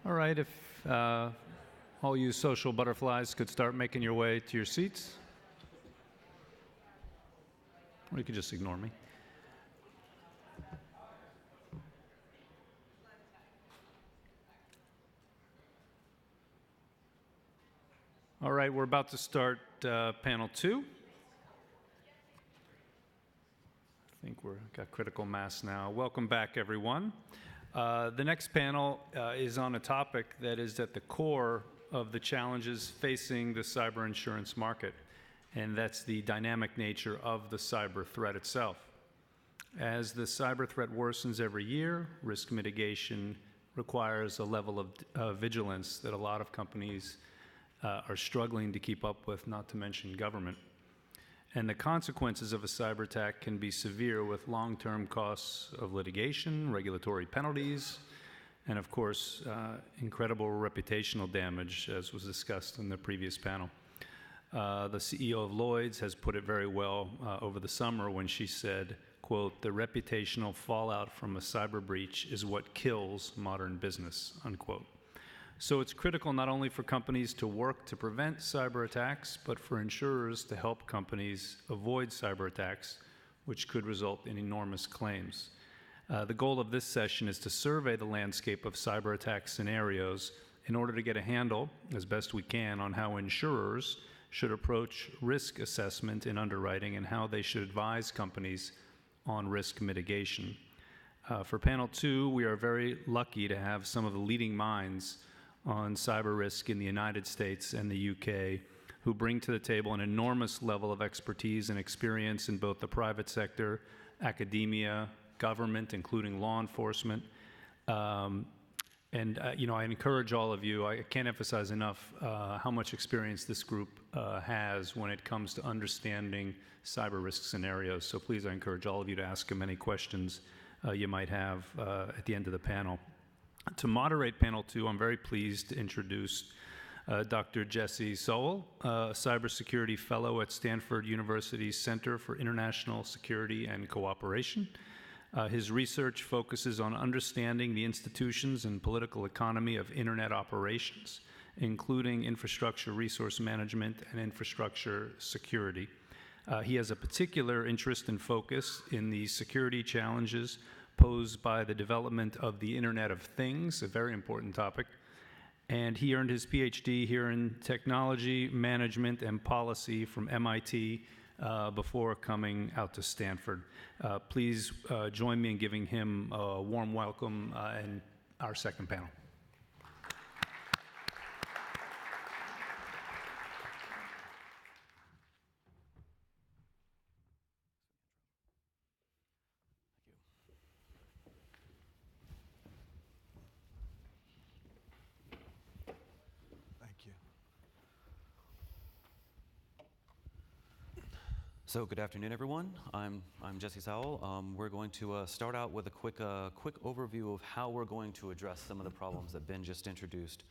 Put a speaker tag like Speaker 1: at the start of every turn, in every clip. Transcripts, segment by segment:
Speaker 1: All right, if all you social butterflies could start making your way to your seats. Or you could just ignore me. All right, we're about to start panel 2. I think we've got critical mass now. Welcome back, everyone. The next panel is on a topic that is at the core of the challenges facing the cyber insurance market, and that's the dynamic nature of the cyber threat itself. As the cyber threat worsens every year, risk mitigation requires a level of vigilance that a lot of companies are struggling to keep up with, not to mention government. And the consequences of a cyber attack can be severe, with long-term costs of litigation, regulatory penalties, and of course, incredible reputational damage, as was discussed in the previous panel. The CEO of Lloyd's has put it very well over the summer when she said, quote, "The reputational fallout from a cyber breach is what kills modern business," unquote. So it's critical not only for companies to work to prevent cyber attacks, but for insurers to help companies avoid cyber attacks, which could result in enormous claims. The goal of this session is to survey the landscape of cyber attack scenarios in order to get a handle, as best we can, on how insurers should approach risk assessment and underwriting and how they should advise companies on risk mitigation. For panel 2, we are very lucky to have some of the leading minds on cyber risk in the United States and the UK, who bring to the table an enormous level of expertise and experience in both the private sector, academia, government, including law enforcement. I encourage all of you, I can't emphasize enough how much experience this group has when it comes to understanding cyber risk scenarios. So please, I encourage all of you to ask them any questions you might have at the end of the panel. To moderate panel 2, I'm very pleased to introduce Dr. Jesse Sowell, a cybersecurity fellow at Stanford University's Center for International Security and Cooperation. His research focuses on understanding the institutions and political economy of internet operations, including infrastructure resource management and infrastructure security. He has a particular interest and focus in the security challenges posed by the development of the Internet of Things, a very important topic. And he earned his PhD here in technology, management, and policy from MIT before coming out to Stanford. Please join me in giving him a warm welcome in our second panel.
Speaker 2: So good afternoon, everyone. I'm Jesse Sowell. We're going to start out with a quick overview of how we're going to address some of the problems that Ben just introduced.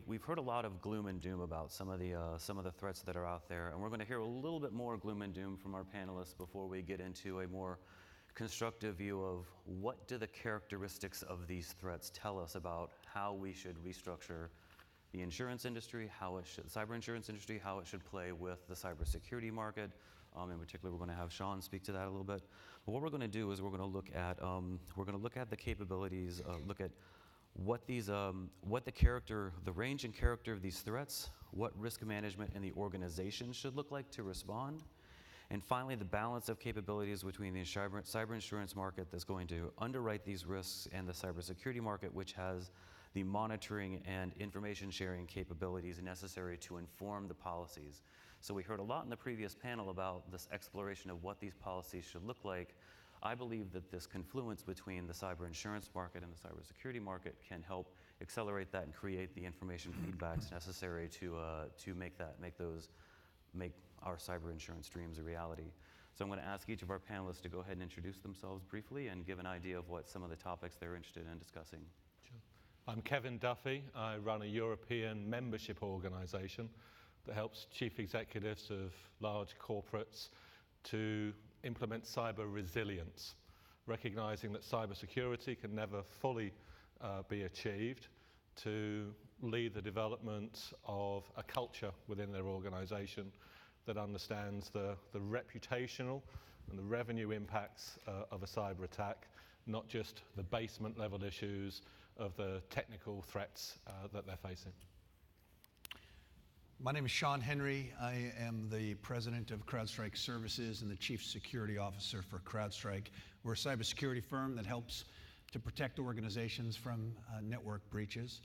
Speaker 2: We've heard a lot of gloom and doom about some of the threats that are out there, and we're going to hear a little bit more gloom and doom from our panelists before we get into a more constructive view of what do the characteristics of these threats tell us about how we should restructure the insurance industry, cyber insurance industry, how it should play with the cybersecurity market. In particular, we're going to have Shaun speak to that a little bit. But what we're going to do is we're going to look at the capabilities, look at what the range and character of these threats, what risk management and the organization should look like to respond, and finally the balance of capabilities between the cyber insurance market that's going to underwrite these risks and the cybersecurity market, which has the monitoring and information sharing capabilities necessary to inform the policies. So we heard a lot in the previous panel about this exploration of what these policies should look like. I believe that this confluence between the cyber insurance market and the cybersecurity market can help accelerate that and create the information feedbacks necessary to make our cyber insurance dreams a reality. So I'm going to ask each of our panelists to go ahead and introduce themselves briefly and give an idea of what some of the topics they're interested in discussing.
Speaker 3: I'm Kevin Duffy. I run a European membership organization that helps chief executives of large corporates to implement cyber resilience, recognizing that cybersecurity can never fully be achieved to lead the development of a culture within their organization that understands the reputational and the revenue impacts of a cyber attack, not just the basement level issues of the technical threats that they're facing.
Speaker 4: My name is Shaun Henry. I am the president of CrowdStrike Services and the chief security officer for CrowdStrike. We're a cybersecurity firm that helps to protect organizations from network breaches.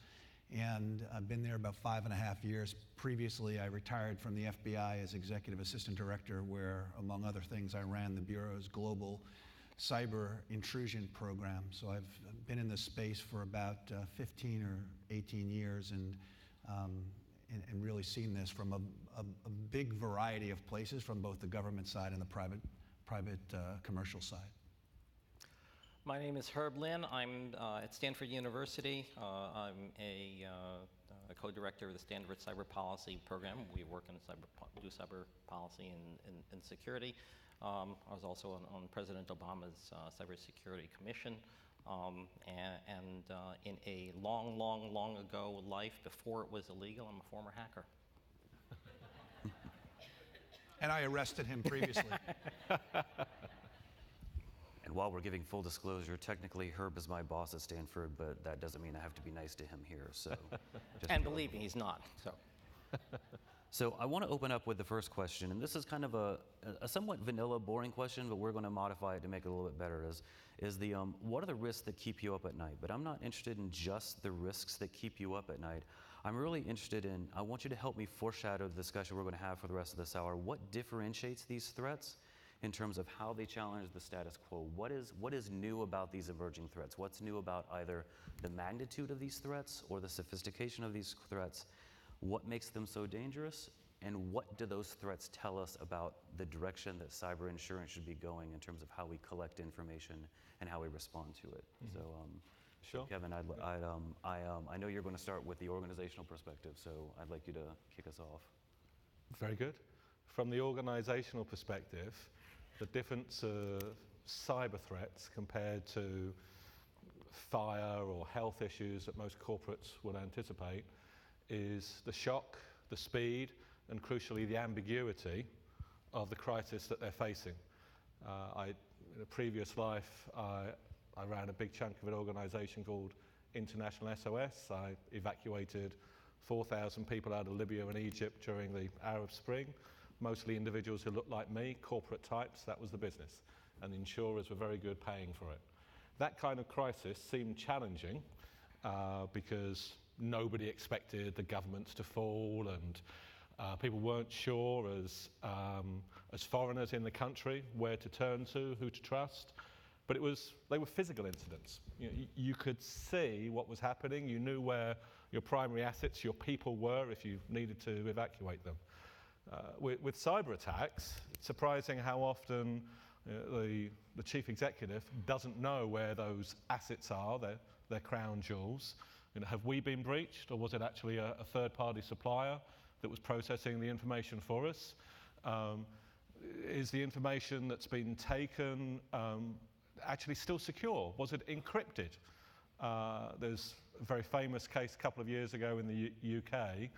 Speaker 4: And I've been there about 5.5 years. Previously, I retired from the FBI as executive assistant director, where, among other things, I ran the Bureau's global cyber intrusion program. So I've been in this space for about 15 or 18 years and really seen this from a big variety of places, from both the government side and the private commercial side.
Speaker 5: My name is Linn. I'm at Stanford University. I'm a co-director of the Stanford Cyber Policy Program. We work in do cyber policy and security. I was also on President Obama's Cybersecurity Commission. And in a long ago life, before it was illegal, I'm a former hacker.
Speaker 4: And I arrested him previously.
Speaker 2: And while we're giving full disclosure, technically Herb is my boss at Stanford, but that doesn't mean I have to be nice to him here. So,
Speaker 5: and believe me, he's not.
Speaker 2: So I want to open up with the first question, and this is kind of a somewhat vanilla, boring question, but we're going to modify it to make it a little bit better. Is the what are the risks that keep you up at night? But I'm not interested in just the risks that keep you up at night. I'm really interested in, I want you to help me foreshadow the discussion we're going to have for the rest of this hour. What differentiates these threats in terms of how they challenge the status quo? What is new about these emerging threats? What's new about either the magnitude of these threats or the sophistication of these threats? What makes them so dangerous? And what do those threats tell us about the direction that cyber insurance should be going in terms of how we collect information and how we respond to it? Mm-hmm. So,
Speaker 3: sure.
Speaker 2: Kevin, I know you're going to start with the organizational perspective, so I'd like you to kick us off.
Speaker 3: Very good. From the organizational perspective, the difference of cyber threats compared to fire or health issues that most corporates would anticipate is the shock, the speed, and crucially the ambiguity of the crisis that they're facing. In a previous life, I ran a big chunk of an organization called International SOS. I evacuated 4,000 people out of Libya and Egypt during the Arab Spring. Mostly individuals who looked like me, corporate types, that was the business. And the insurers were very good paying for it. That kind of crisis seemed challenging because nobody expected the governments to fall, and people weren't sure as foreigners in the country where to turn to, who to trust. But they were physical incidents. You could see what was happening. You knew where your primary assets, your people were if you needed to evacuate them. With cyber attacks, it's surprising how often the chief executive doesn't know where those assets are, their crown jewels. Have we been breached, or was it actually a third-party supplier that was processing the information for us? Is the information that's been taken actually still secure? Was it encrypted? There's a very famous case a couple of years ago in the UK.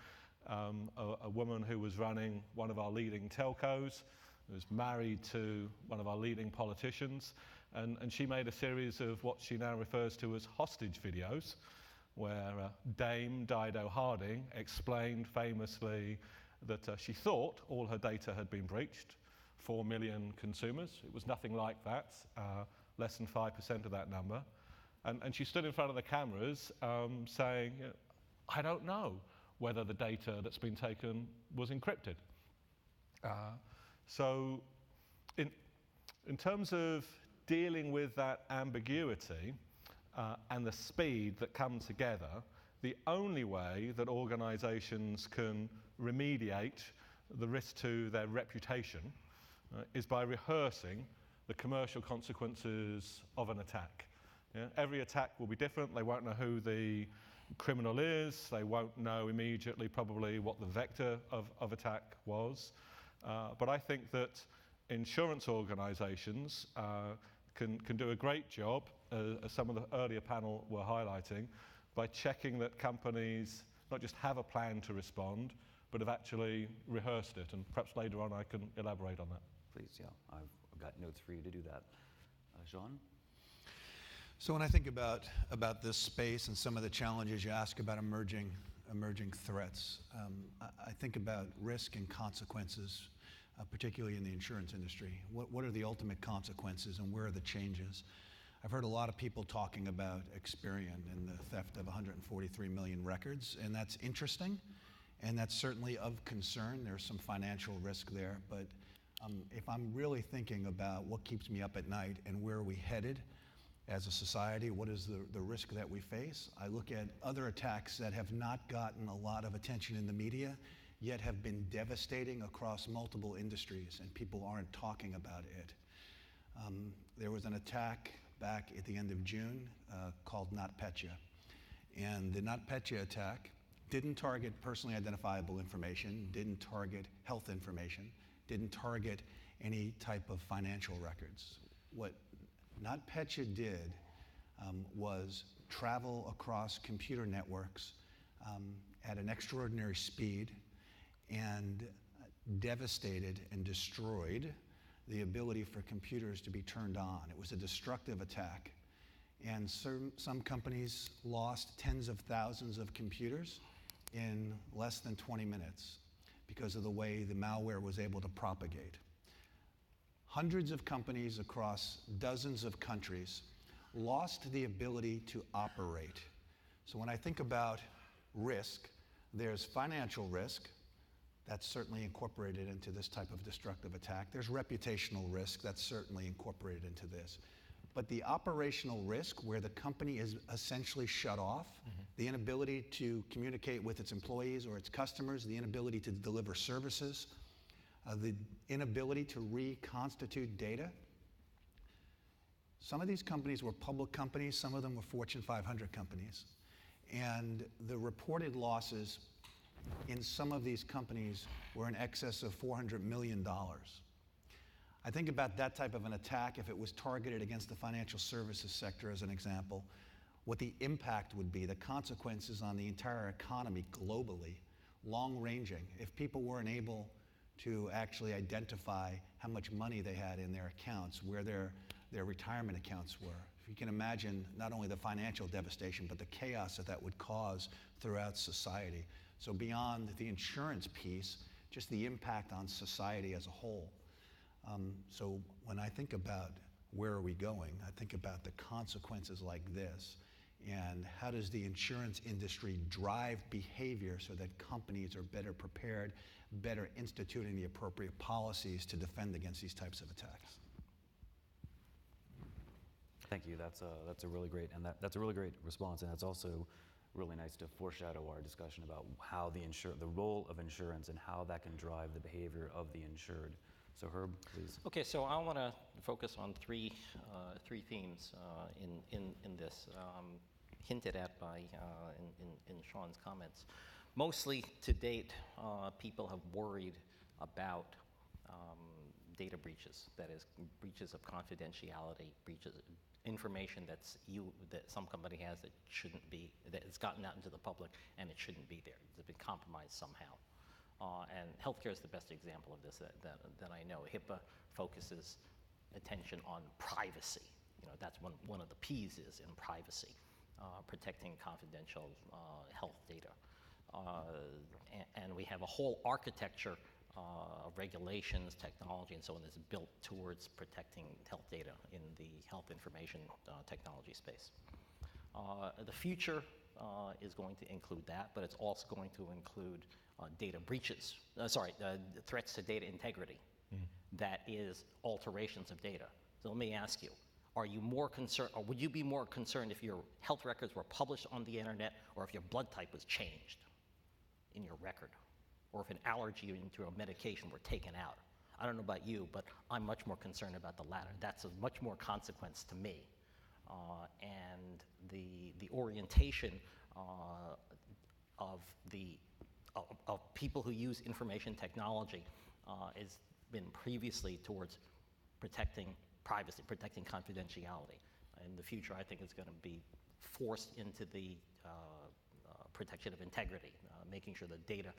Speaker 3: A woman who was running one of our leading telcos, was married to one of our leading politicians, and she made a series of what she now refers to as hostage videos, where Dame Dido Harding explained famously that she thought all her data had been breached, 4 million consumers. It was nothing like that, less than 5% of that number. And she stood in front of the cameras saying, I don't know whether the data that's been taken was encrypted. So in terms of dealing with that ambiguity and the speed that come together, the only way that organizations can remediate the risk to their reputation is by rehearsing the commercial consequences of an attack. Every attack will be different. They won't know who the criminal is. They won't know immediately probably what the vector of attack was. But I think that insurance organizations can do a great job as some of the earlier panel were highlighting, by checking that companies not just have a plan to respond, but have actually rehearsed it. And perhaps later on I can elaborate on that.
Speaker 2: Please, yeah, I've got notes for you to do that. Shaun?
Speaker 4: So when I think about this space and some of the challenges you ask about emerging threats, I think about risk and consequences, particularly in the insurance industry. What are the ultimate consequences and where are the changes? I've heard a lot of people talking about Experian and the theft of 143 million records, and that's interesting, and that's certainly of concern. There's some financial risk there, but if I'm really thinking about what keeps me up at night and where are we headed as a society, what is the risk that we face, I look at other attacks that have not gotten a lot of attention in the media, yet have been devastating across multiple industries, and people aren't talking about it. There was an attack back at the end of June called NotPetya. And the NotPetya attack didn't target personally identifiable information, didn't target health information, didn't target any type of financial records. What NotPetya did was travel across computer networks at an extraordinary speed and devastated and destroyed the ability for computers to be turned on. It was a destructive attack. And some companies lost tens of thousands of computers in less than 20 minutes because of the way the malware was able to propagate. Hundreds of companies across dozens of countries lost the ability to operate. So when I think about risk, there's financial risk. That's certainly incorporated into this type of destructive attack. There's reputational risk. That's certainly incorporated into this. But the operational risk, where the company is essentially shut off, the inability to communicate with its employees or its customers, the inability to deliver services, the inability to reconstitute data. Some of these companies were public companies, some of them were Fortune 500 companies. And the reported losses in some of these companies were in excess of $400 million. I think about that type of an attack, if it was targeted against the financial services sector as an example, what the impact would be, the consequences on the entire economy globally, long-ranging. If people weren't able to actually identify how much money they had in their accounts, where their retirement accounts were. If you can imagine not only the financial devastation, but the chaos that would cause throughout society. So beyond the insurance piece, just the impact on society as a whole. So when I think about where are we going, I think about the consequences like this, and how does the insurance industry drive behavior so that companies are better prepared, better instituting the appropriate policies to defend against these types of attacks.
Speaker 2: Thank you. That's a really great, and that's a really great response, and that's also really nice to foreshadow our discussion about how the role of insurance and how that can drive the behavior of the insured. So Herb, please.
Speaker 5: Okay, so I want to focus on three themes in this, hinted at by in Shaun's comments. Mostly to date, people have worried about data breaches, that is, breaches of confidentiality, breaches of information that some company has that shouldn't be, that has gotten out into the public and it shouldn't be there. It's been compromised somehow. And healthcare is the best example of this that I know. HIPAA focuses attention on privacy. You know, that's one of the P's is in privacy, protecting confidential health data. And we have a whole architecture of regulations, technology, and so on that's built towards protecting health data in the health information technology space. The future is going to include that, but it's also going to include data breaches, threats to data integrity. That is alterations of data. So let me ask you, are you more concerned, or would you be more concerned if your health records were published on the internet, or if your blood type was changed in your record, or if an allergy into a medication were taken out? I don't know about you, but I'm much more concerned about the latter. That's of much more consequence to me. And the orientation of people who use information technology has been previously towards protecting privacy, protecting confidentiality. In the future, I think it's going to be forced into the protection of integrity, making sure the data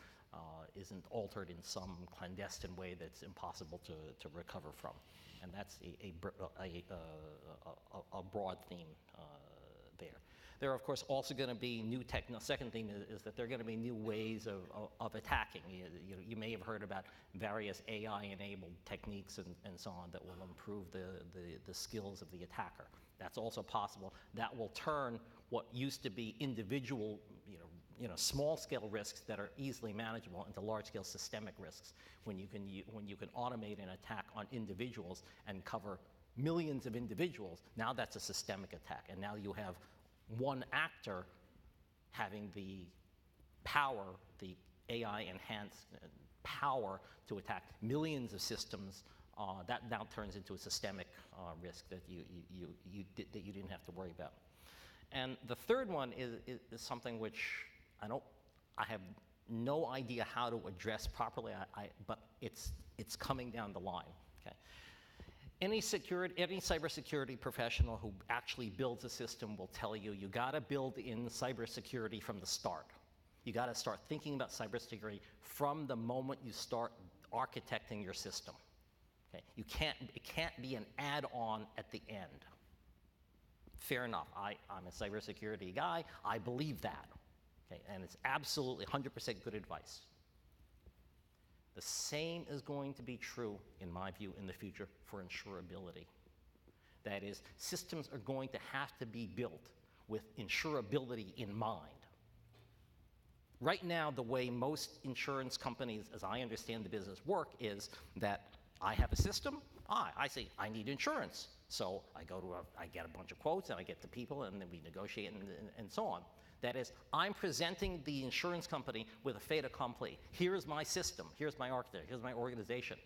Speaker 5: isn't altered in some clandestine way that's impossible to recover from. And that's a broad theme there. There are, of course, also going to be new second theme is that there are going to be new ways of attacking. You may have heard about various AI-enabled techniques and so on that will improve the skills of the attacker. That's also possible. That will turn what used to be individual, small-scale risks that are easily manageable into large-scale systemic risks. When you can automate an attack on individuals and cover millions of individuals, now that's a systemic attack. And now you have one actor having the power, the AI-enhanced power to attack millions of systems. That now turns into a systemic risk that you didn't have to worry about. And the third one is something which I have no idea how to address properly, but it's coming down the line. Okay. Any cybersecurity professional who actually builds a system will tell you got to build in cybersecurity from the start. You got to start thinking about cybersecurity from the moment you start architecting your system. Okay. It can't be an add-on at the end. Fair enough. I'm a cybersecurity guy. I believe that. Okay. And it's absolutely 100% good advice. The same is going to be true, in my view, in the future for insurability. That is, systems are going to have to be built with insurability in mind. Right now, the way most insurance companies, as I understand the business, work is that I have a system. I say I need insurance. So I get a bunch of quotes, and I get the people, and then we negotiate and so on. That is, I'm presenting the insurance company with a fait accompli. Here's my system. Here's my architecture. Here's my organization.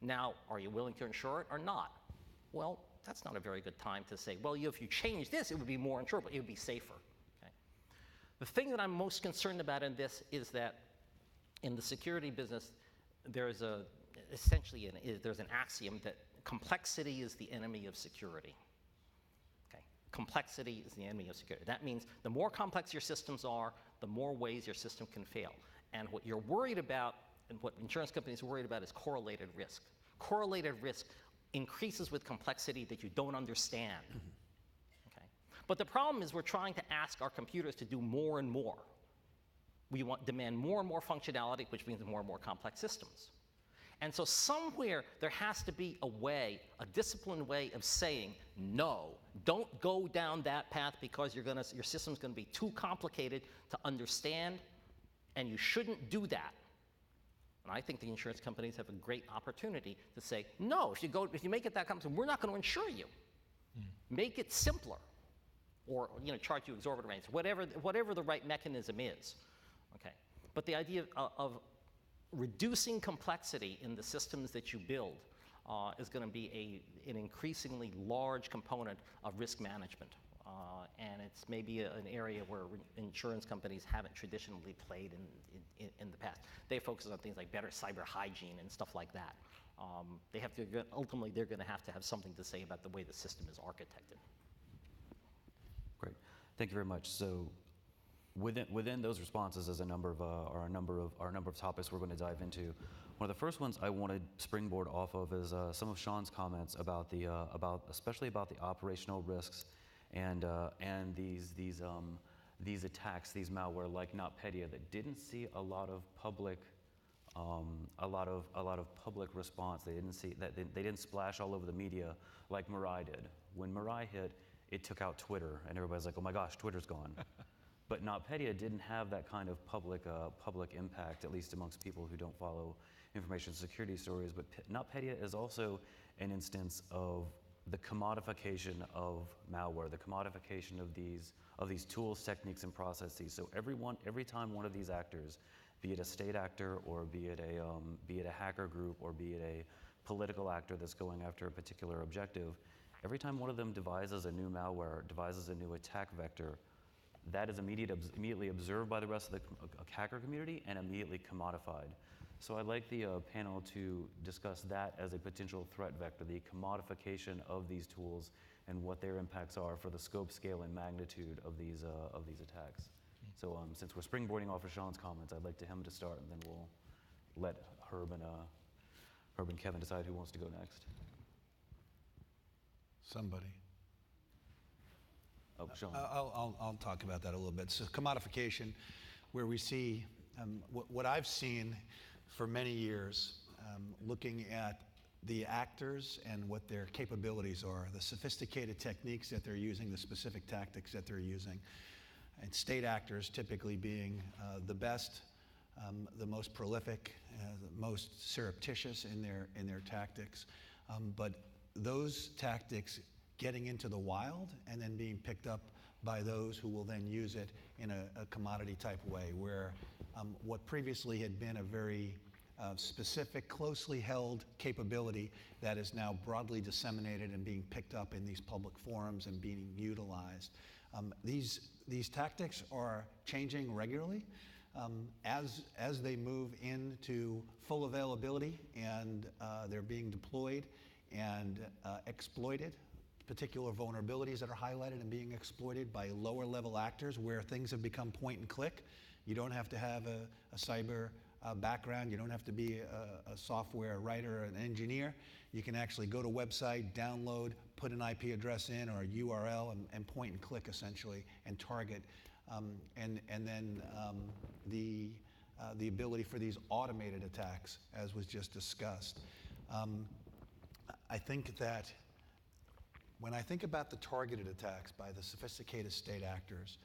Speaker 5: Now, are you willing to insure it or not? Well, that's not a very good time to say, well, if you change this, it would be more insurable. It would be safer. Okay? The thing that I'm most concerned about in this is that in the security business, there's an axiom that complexity is the enemy of security. Complexity is the enemy of security. That means the more complex your systems are, the more ways your system can fail. And what you're worried about, and what insurance companies are worried about, is correlated risk. Correlated risk increases with complexity that you don't understand. Okay? But the problem is we're trying to ask our computers to do more and more. We demand more and more functionality, which means more and more complex systems. And so somewhere there has to be a disciplined way of saying, no, don't go down that path because your system's going to be too complicated to understand, and you shouldn't do that. And I think the insurance companies have a great opportunity to say, no, if you make it that complicated, we're not going to insure you. Make it simpler, or charge you exorbitant rates, whatever the right mechanism is. Okay. But the idea of reducing complexity in the systems that you build is going to be an increasingly large component of risk management. And it's maybe an area where insurance companies haven't traditionally played in the past. They focus on things like better cyber hygiene and stuff like that. Ultimately, they're going to have something to say about the way the system is architected.
Speaker 2: Great. Thank you very much. So within those responses is a number of topics we're going to dive into. One of the first ones I want to springboard off of is some of Shaun's comments about especially about the operational risks and these attacks, these malware like NotPetya that didn't see a lot of public response. They didn't see that they didn't splash all over the media like Mirai did. When Mirai hit, it took out Twitter, and everybody's like, "Oh my gosh, Twitter's gone." But NotPetya didn't have that kind of public impact, at least amongst people who don't follow information security stories. But NotPetya is also an instance of the commodification of malware, the commodification of these tools, techniques, and processes. So every time one of these actors, be it a state actor or be it a hacker group or be it a political actor that's going after a particular objective, every time one of them devises a new malware, devises a new attack vector, that is immediately observed by the rest of the hacker community and immediately commodified. So I'd like the panel to discuss that as a potential threat vector, the commodification of these tools and what their impacts are for the scope, scale, and magnitude of these attacks. So since we're springboarding off of Shaun's comments, I'd like him to start, and then we'll let Herb and Kevin decide who wants to go next.
Speaker 4: Somebody.
Speaker 2: Oh, Shaun.
Speaker 4: I'll talk about that a little bit. So commodification, where we see what I've seen for many years, looking at the actors and what their capabilities are, the sophisticated techniques that they're using, the specific tactics that they're using, and state actors typically being the best, the most prolific, the most surreptitious in their tactics, but those tactics getting into the wild and then being picked up by those who will then use it in a commodity type way, where what previously had been a very specific, closely held capability that is now broadly disseminated and being picked up in these public forums and being utilized. These tactics are changing regularly as they move into full availability, and they're being deployed and exploited. Particular vulnerabilities that are highlighted and being exploited by lower level actors where things have become point and click. You don't have to have a cyber background. You don't have to be a software writer or an engineer. You can actually go to a website, download, put an IP address in or a URL and point and click essentially and target. And then the ability for these automated attacks, as was just discussed. I think that when I think about the targeted attacks by the sophisticated state actors,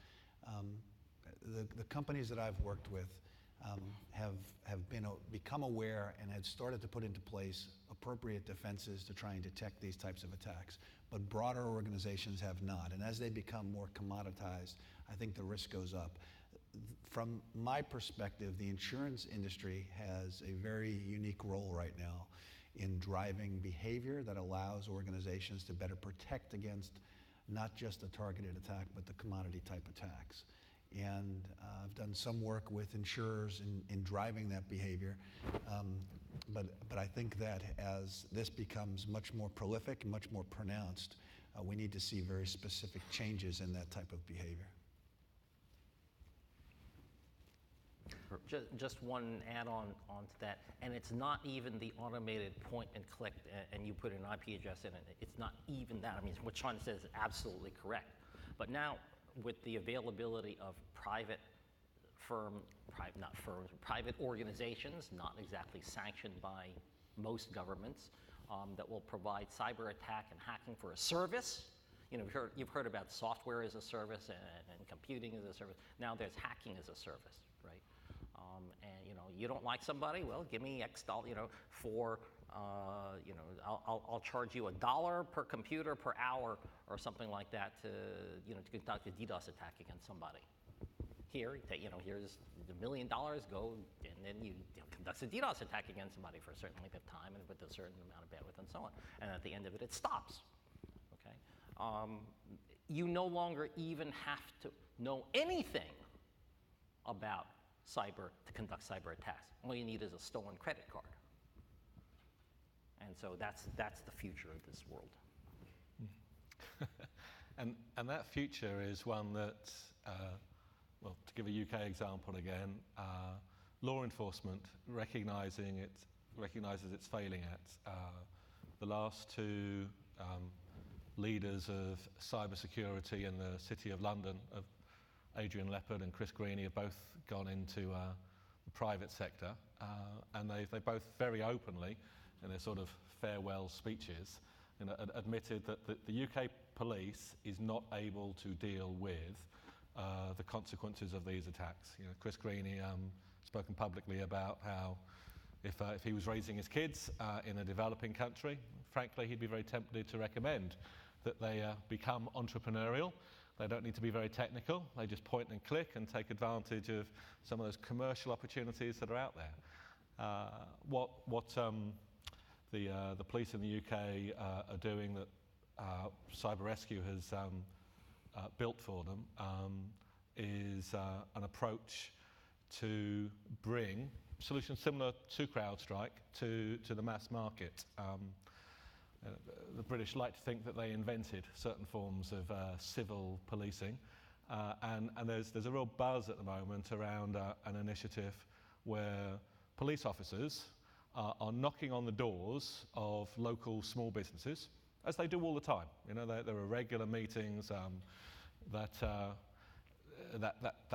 Speaker 4: the companies that I've worked with have become aware and had started to put into place appropriate defenses to try and detect these types of attacks. But broader organizations have not. And as they become more commoditized, I think the risk goes up. From my perspective, the insurance industry has a very unique role right now in driving behavior that allows organizations to better protect against not just a targeted attack, but the commodity type attacks. And I've done some work with insurers in driving that behavior. But I think that as this becomes much more prolific and much more pronounced, we need to see very specific changes in that type of behavior.
Speaker 5: Just one add-on onto that, and it's not even the automated point and click, and you put an IP address in it. It's not even that. I mean, what Shaun says is absolutely correct. But now, with the availability of private organizations, not exactly sanctioned by most governments, that will provide cyber attack and hacking for a service. You know, you've heard about software as a service and computing as a service. Now there's hacking as a service, right? And you know, you don't like somebody, well, give me X dollar, you know, for you know, I'll charge you $1 per computer per hour or something like that to, you know, to conduct a DDoS attack against somebody. Here, you know, here's $1 million, go, and then you know, conduct a DDoS attack against somebody for a certain length of time and with a certain amount of bandwidth and so on. And at the end of it, it stops. Okay, you no longer even have to know anything about cyber to conduct cyber attacks. All you need is a stolen credit card. And so that's the future of this world.
Speaker 3: and that future is one that, well, to give a UK example again, law enforcement recognizes it's failing at. The last two leaders of cybersecurity in the City of London, of Adrian Leppard and Chris Greeny, have both gone into the private sector, and they both very openly, in their sort of farewell speeches, you know, admitted that the UK police is not able to deal with the consequences of these attacks. You know, Chris Greeny spoken publicly about how if he was raising his kids in a developing country, frankly, he'd be very tempted to recommend that they become entrepreneurial. They don't need to be very technical. They just point and click and take advantage of some of those commercial opportunities that are out there. What the police in the UK are doing that Cyber Rescue has built for them is an approach to bring solutions similar to CrowdStrike to the mass market. The British like to think that they invented certain forms of civil policing, and there's a real buzz at the moment around an initiative where police officers are knocking on the doors of local small businesses, as they do all the time. You know, there are regular meetings that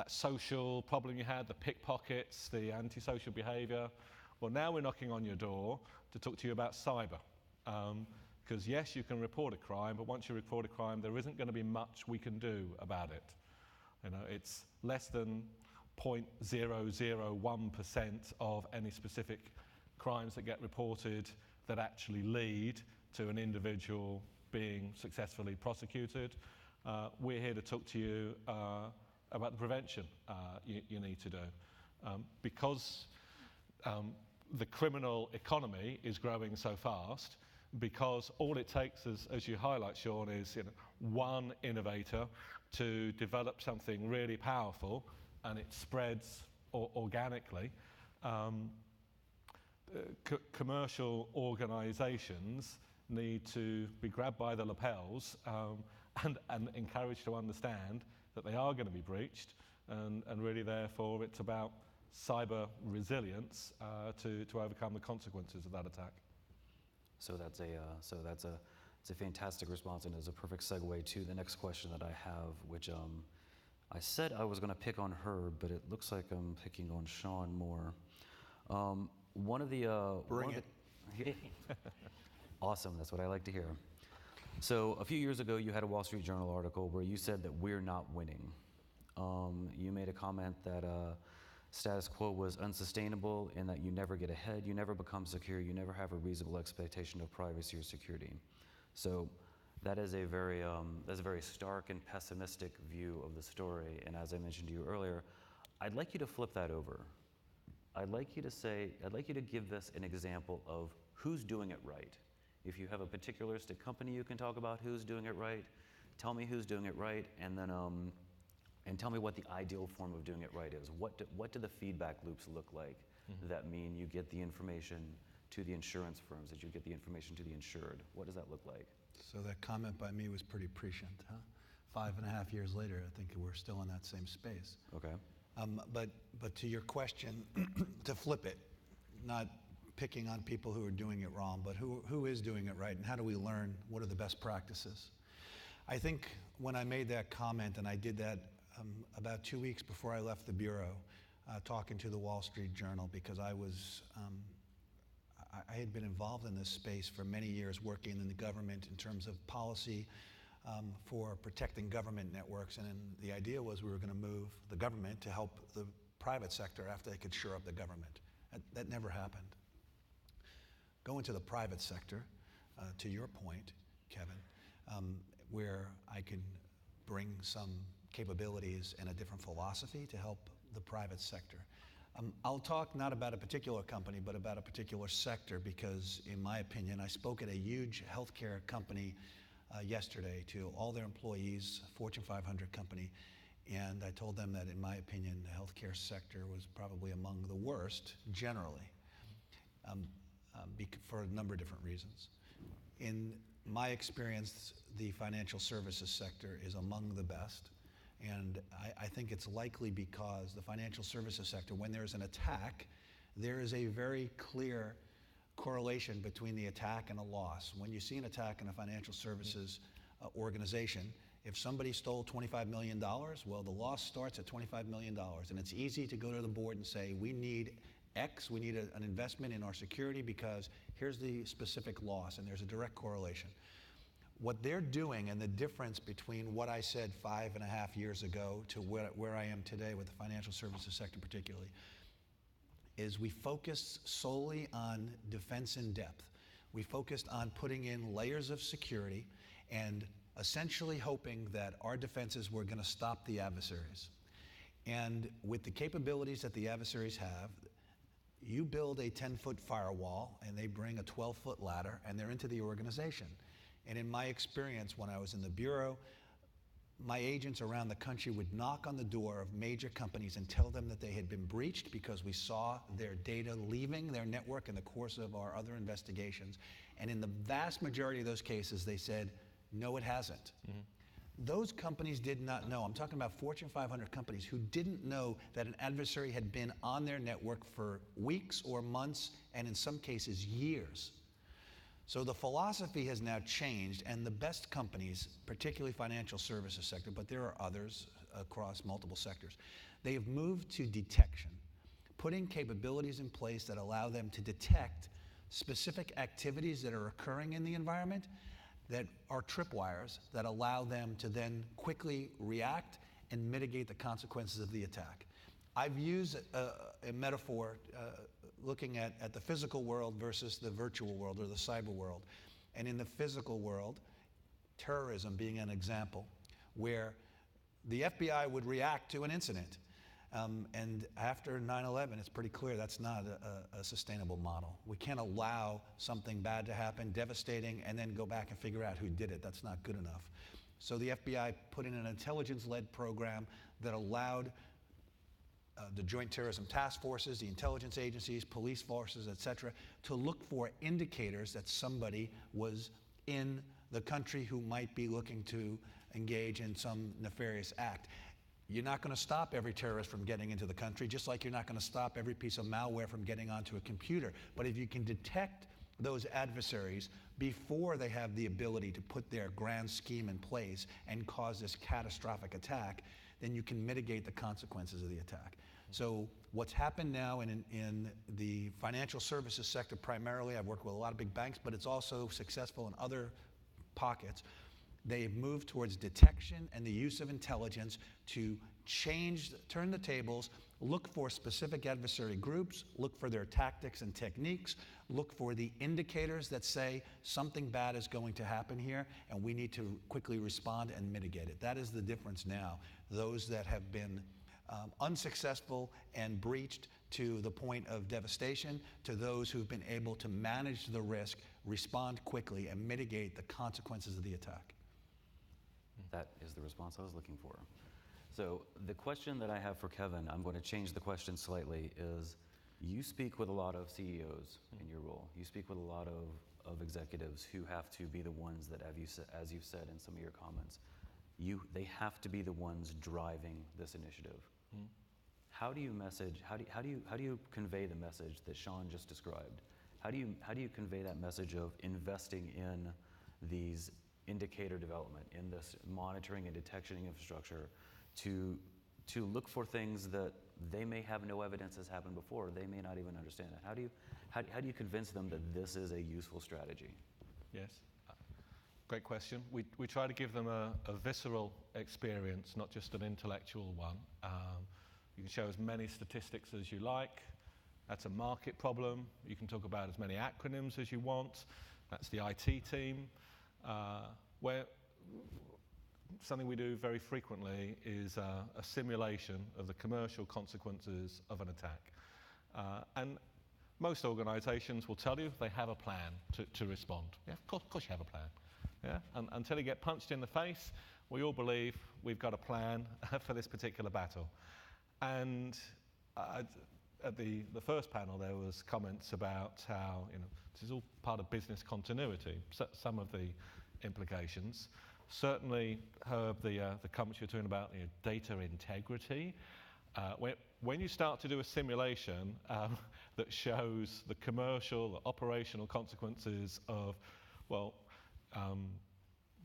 Speaker 3: social problem you had, the pickpockets, the antisocial behaviour. Well, now we're knocking on your door to talk to you about cyber. Because yes, you can report a crime, but once you report a crime, there isn't going to be much we can do about it. You know, it's less than 0.001% of any specific crimes that get reported that actually lead to an individual being successfully prosecuted. We're here to talk to you about the prevention you need to do. Because the criminal economy is growing so fast, because all it takes, as you highlight, Shaun, is one innovator to develop something really powerful, and it spreads organically. Commercial organizations need to be grabbed by the lapels and encouraged to understand that they are going to be breached, and really therefore it's about cyber resilience to overcome the consequences of that attack.
Speaker 2: So it's a fantastic response, and is a perfect segue to the next question that I have, which I said I was going to pick on her, but it looks like I'm picking on Shaun more. One of the awesome. That's what I like to hear. So a few years ago, you had a Wall Street Journal article where you said that we're not winning. You made a comment that status quo was unsustainable, and that you never get ahead, you never become secure, you never have a reasonable expectation of privacy or security. So that is a very stark and pessimistic view of the story. And as I mentioned to you earlier, I'd like you to flip that over. I'd like you to give us an example of who's doing it right. If you have a particularistic company, you can talk about who's doing it right. Tell me who's doing it right, and then and tell me what the ideal form of doing it right is. What do the feedback loops look like that mean you get the information to the insurance firms, that you get the information to the insured? What does that look like?
Speaker 4: So that comment by me was pretty prescient, huh? 5.5 years later, I think we're still in that same space.
Speaker 2: Okay.
Speaker 4: But to your question, to flip it, not picking on people who are doing it wrong, but who is doing it right, and how do we learn what are the best practices? I think when I made that comment, and I did that about 2 weeks before I left the Bureau, talking to the Wall Street Journal, because I had been involved in this space for many years, working in the government in terms of policy for protecting government networks, and then the idea was we were going to move the government to help the private sector after they could shore up the government. That never happened. Going to the private sector, to your point, Kevin, where I can bring some capabilities and a different philosophy to help the private sector. I'll talk not about a particular company, but about a particular sector, because in my opinion, I spoke at a huge healthcare company yesterday to all their employees, Fortune 500 company, and I told them that in my opinion, the healthcare sector was probably among the worst generally, for a number of different reasons. In my experience, the financial services sector is among the best. And I think it's likely because the financial services sector, when there's an attack, there is a very clear correlation between the attack and a loss. When you see an attack in a financial services organization, if somebody stole $25 million, well, the loss starts at $25 million. And it's easy to go to the board and say, we need X, we need an investment in our security because here's the specific loss, and there's a direct correlation. What they're doing, and the difference between what I said 5.5 years ago to where I am today with the financial services sector particularly, is we focused solely on defense in depth. We focused on putting in layers of security and essentially hoping that our defenses were going to stop the adversaries. And with the capabilities that the adversaries have, you build a 10-foot firewall and they bring a 12-foot ladder and they're into the organization. And in my experience, when I was in the Bureau, my agents around the country would knock on the door of major companies and tell them that they had been breached because we saw their data leaving their network in the course of our other investigations. And in the vast majority of those cases, they said, no, it hasn't. Those companies did not know. I'm talking about Fortune 500 companies who didn't know that an adversary had been on their network for weeks or months, and in some cases, years. So the philosophy has now changed, and the best companies, particularly financial services sector, but there are others across multiple sectors, they have moved to detection, putting capabilities in place that allow them to detect specific activities that are occurring in the environment that are tripwires that allow them to then quickly react and mitigate the consequences of the attack. I've used a metaphor looking at the physical world versus the virtual world or the cyber world. And in the physical world, terrorism being an example, where the FBI would react to an incident. And after 9/11, it's pretty clear that's not a sustainable model. We can't allow something bad to happen, devastating, and then go back and figure out who did it. That's not good enough. So the FBI put in an intelligence-led program that allowed the Joint Terrorism Task Forces, the intelligence agencies, police forces, et cetera, to look for indicators that somebody was in the country who might be looking to engage in some nefarious act. You're not going to stop every terrorist from getting into the country, just like you're not going to stop every piece of malware from getting onto a computer. But if you can detect those adversaries before they have the ability to put their grand scheme in place and cause this catastrophic attack, then you can mitigate the consequences of the attack. So what's happened now in the financial services sector primarily, I've worked with a lot of big banks, but it's also successful in other pockets. They've moved towards detection and the use of intelligence to turn the tables, look for specific adversary groups, look for their tactics and techniques, look for the indicators that say something bad is going to happen here and we need to quickly respond and mitigate it. That is the difference now. Those that have been unsuccessful and breached to the point of devastation, to those who've been able to manage the risk, respond quickly, and mitigate the consequences of the attack.
Speaker 2: That is the response I was looking for. So the question that I have for Kevin, I'm going to change the question slightly, is you speak with a lot of CEOs in your role. You speak with a lot of executives who have to be the ones that, as you've said in some of your comments, they have to be the ones driving this initiative. How do you convey the message that Shaun just described? How do you convey that message of investing in these indicator development, in this monitoring and detection infrastructure, to look for things that they may have no evidence has happened before, they may not even understand it? How do you convince them that this is a useful strategy?
Speaker 3: Yes, great question. We try to give them a visceral experience, not just an intellectual one. You can show as many statistics as you like. That's a market problem. You can talk about as many acronyms as you want. That's the IT team. Where something we do very frequently is a simulation of the commercial consequences of an attack. And most organizations will tell you they have a plan to respond. Yeah, of course you have a plan. Yeah? And until you get punched in the face, we all believe we've got a plan for this particular battle. And at the first panel, there was comments about how this is all part of business continuity. So some of the implications. Certainly, Herb, the comments you're talking about, data integrity. When you start to do a simulation that shows the commercial, the operational consequences of,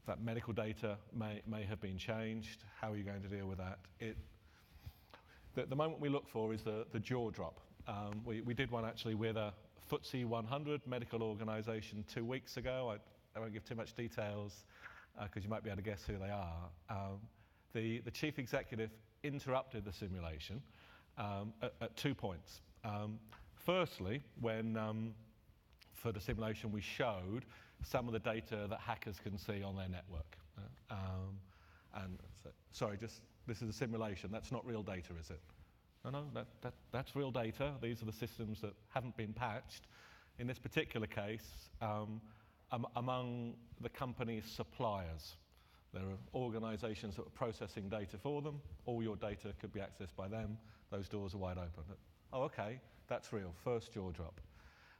Speaker 3: that medical data may have been changed, how are you going to deal with that? The moment we look for is the jaw drop. We did one actually with a FTSE 100 medical organization 2 weeks ago. I won't give too much details because you might be able to guess who they are. The chief executive interrupted the simulation at 2 points. Firstly, when for the simulation we showed some of the data that hackers can see on their network. This is a simulation. That's not real data, is it? No, that's real data. These are the systems that haven't been patched. In this particular case, among the company's suppliers. There are organizations that are processing data for them. All your data could be accessed by them. Those doors are wide open. Oh, okay, that's real. First jaw drop.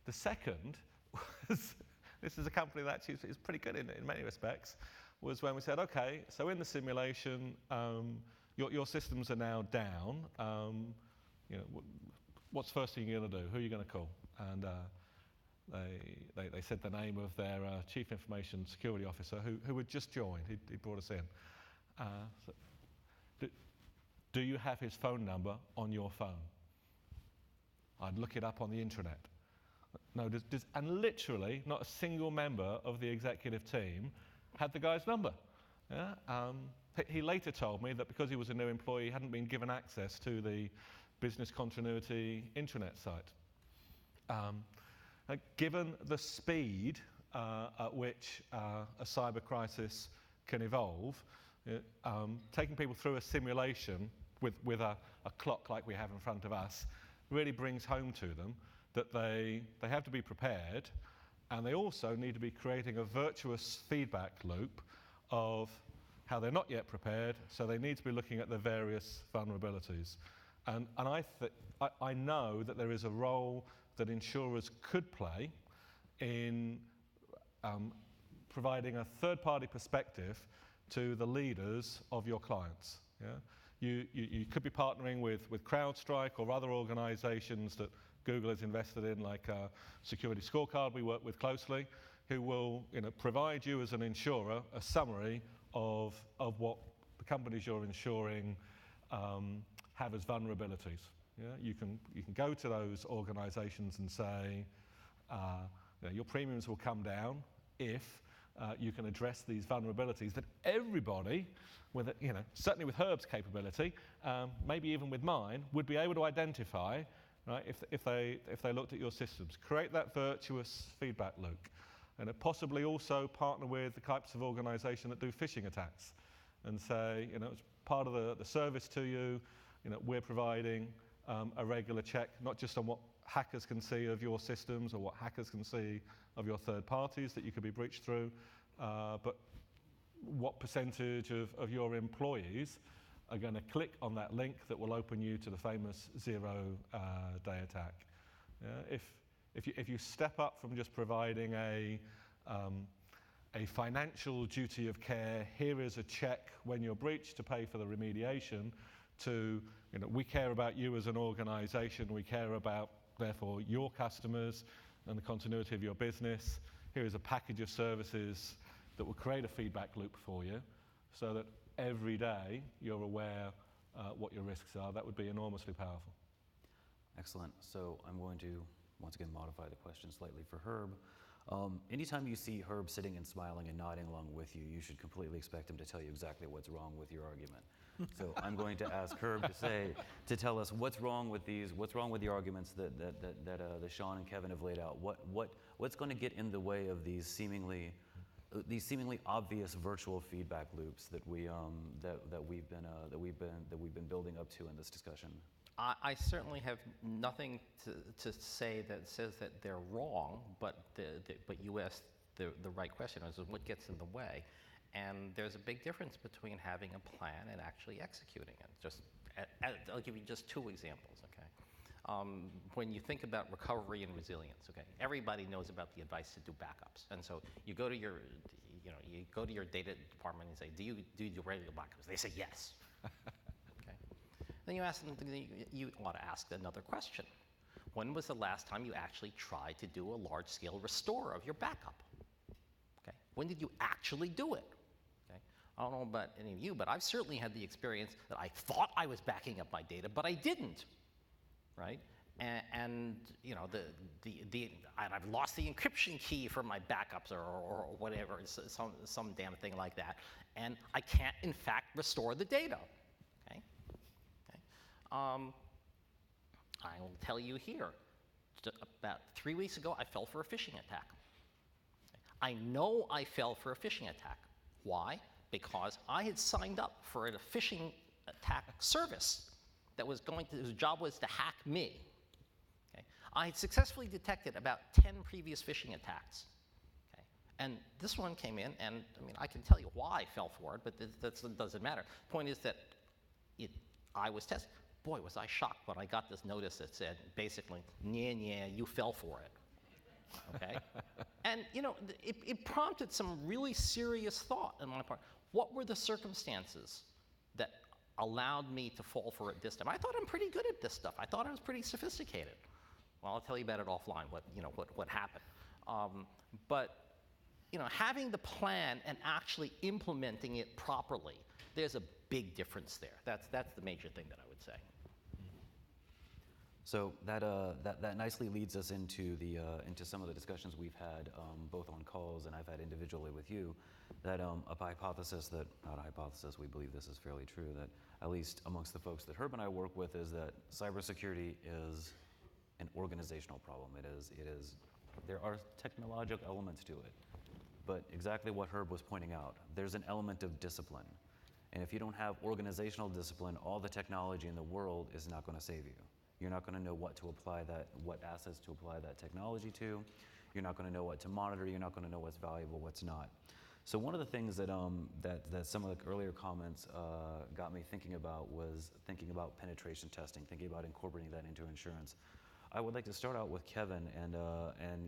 Speaker 3: The second was, this is a company that actually is pretty good in many respects, was when we said, okay, so in the simulation, your systems are now down. What's the first thing you're going to do? Who are you going to call? And they said the name of their chief information security officer who had just joined. He brought us in. Do you have his phone number on your phone? I'd look it up on the intranet. No, and literally not a single member of the executive team had the guy's number. Yeah? He later told me that because he was a new employee, he hadn't been given access to the business continuity intranet site. Given the speed at which a cyber crisis can evolve, taking people through a simulation with a clock like we have in front of us really brings home to them that they have to be prepared, and they also need to be creating a virtuous feedback loop of how they're not yet prepared, so they need to be looking at the various vulnerabilities. And I know that there is a role that insurers could play in providing a third-party perspective to the leaders of your clients. Yeah? You could be partnering with CrowdStrike or other organizations that Google is invested in, like Security Scorecard we work with closely, who will provide you as an insurer a summary of what the companies you're insuring have as vulnerabilities. Yeah? You can go to those organizations and say, your premiums will come down if you can address these vulnerabilities that everybody, with certainly with Herb's capability, maybe even with mine, would be able to identify, right, if they looked at your systems. Create that virtuous feedback loop, and possibly also partner with the types of organization that do phishing attacks, and say, as part of the service to you, we're providing a regular check, not just on what hackers can see of your systems or what hackers can see of your third parties that you could be breached through, but what percentage of your employees are going to click on that link that will open you to the famous zero-day attack. Yeah? If you step up from just providing a financial duty of care, here is a check when you're breached to pay for the remediation, to we care about you as an organization, we care about therefore your customers and the continuity of your business. Here is a package of services that will create a feedback loop for you so that every day you're aware what your risks are. That would be enormously powerful.
Speaker 2: Excellent. So I'm going to once again modify the question slightly for Herb. Anytime you see Herb sitting and smiling and nodding along with you, you should completely expect him to tell you exactly what's wrong with your argument. So I'm going to ask Herb to tell us what's wrong with the arguments that Shaun and Kevin have laid out. What's going to get in the way of these seemingly obvious virtual feedback loops that we've been building up to in this discussion?
Speaker 5: I certainly have nothing to say that says that they're wrong, but you asked the right question, is what gets in the way. And there's a big difference between having a plan and actually executing it. I'll give you just two examples, okay? When you think about recovery and resilience, okay, everybody knows about the advice to do backups. And so you go to your data department and say, do you do regular backups? They say yes. Then you ask them, you ought to ask another question. When was the last time you actually tried to do a large-scale restore of your backup? Okay. When did you actually do it? Okay. I don't know about any of you, but I've certainly had the experience that I thought I was backing up my data, but I didn't, right? And I've lost the encryption key for my backups or whatever, some damn thing like that, and I can't, in fact, restore the data. I will tell you here, about 3 weeks ago, I fell for a phishing attack. I know I fell for a phishing attack. Why? Because I had signed up for a phishing attack service whose job was to hack me. Okay? I had successfully detected about 10 previous phishing attacks. Okay? And this one came in, and I mean, I can tell you why I fell for it, but that doesn't matter. Point is that I was tested. Boy, was I shocked when I got this notice that said, basically, yeah, you fell for it. Okay? And, it prompted some really serious thought on my part. What were the circumstances that allowed me to fall for it this time? I thought I'm pretty good at this stuff. I thought I was pretty sophisticated. Well, I'll tell you about it offline, what happened. But having the plan and actually implementing it properly, there's a big difference there. That's the major thing that I would say.
Speaker 2: So that nicely leads us into some of the discussions we've had both on calls and I've had individually with you. That not a hypothesis, we believe this is fairly true, that at least amongst the folks that Herb and I work with is that cybersecurity is an organizational problem. There are technological elements to it, but exactly what Herb was pointing out, there's an element of discipline. And if you don't have organizational discipline, all the technology in the world is not going to save you. You're not going to know what assets to apply that technology to. You're not going to know what to monitor. You're not going to know what's valuable, what's not. So one of the things that some of the earlier comments got me thinking about was thinking about penetration testing, thinking about incorporating that into insurance. I would like to start out with Kevin, and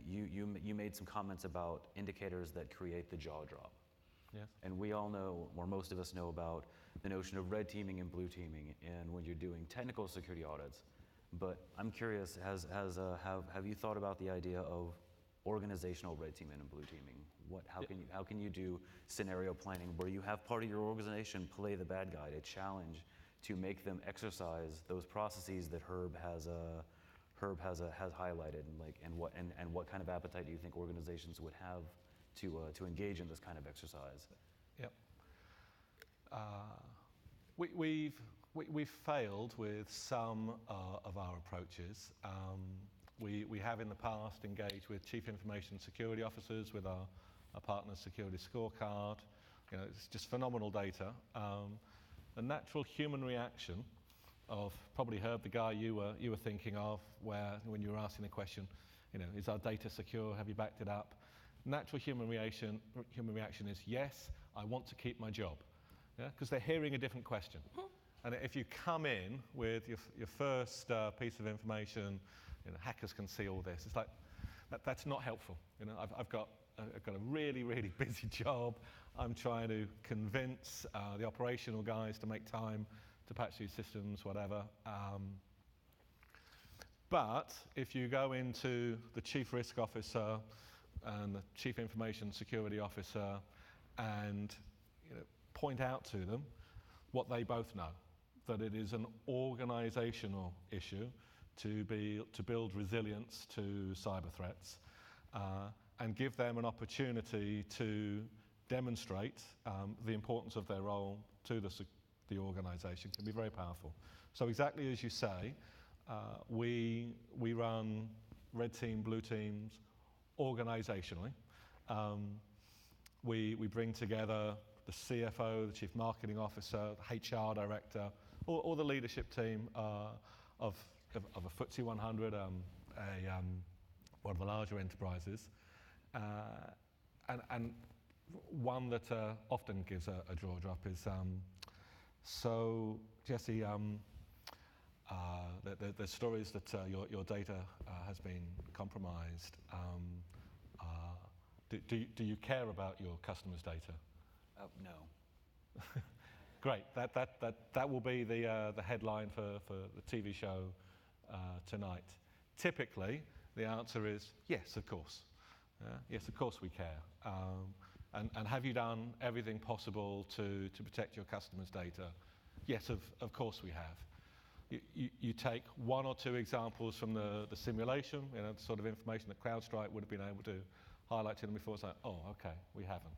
Speaker 2: you made some comments about indicators that create the jaw drop.
Speaker 3: Yes.
Speaker 2: And we all know, or most of us know, about the notion of red teaming and blue teaming, and when you're doing technical security audits. But I'm curious, have you thought about the idea of organizational red teaming and blue teaming? How can you do scenario planning where you have part of your organization play the bad guy, a challenge to make them exercise those processes that Herb has highlighted, and what kind of appetite do you think organizations would have to engage in this kind of exercise?
Speaker 3: Yep. We've failed with some of our approaches. We have in the past engaged with chief information security officers with our partner security scorecard. It's just phenomenal data. The natural human reaction of probably Herb, the guy you were thinking of, where when you were asking the question, is our data secure? Have you backed it up? Natural human reaction is yes, I want to keep my job, because they're hearing a different question. And if you come in with your first piece of information, hackers can see all this. It's like that's not helpful. I've got a really, really busy job. I'm trying to convince the operational guys to make time to patch these systems, whatever. But if you go into the chief risk officer and the chief information security officer and point out to them what they both know, that it is an organizational issue to build resilience to cyber threats, and give them an opportunity to demonstrate the importance of their role to the organization, can be very powerful. So exactly as you say, we run red team, blue teams organizationally. We bring together the CFO, the chief marketing officer, the HR director, or the leadership team of a FTSE 100, one of the larger enterprises, and one that often gives a jaw drop is, so Jesse, there's stories that your data has been compromised. Do you care about your customers' data?
Speaker 2: No.
Speaker 3: Great. That will be the headline for the TV show tonight. Typically, the answer is yes, of course. Yes, of course we care. And have you done everything possible to protect your customers' data? Yes, of course we have. You take one or two examples from the simulation, the sort of information that CrowdStrike would have been able to highlight to them before. It's like, oh, okay, we haven't.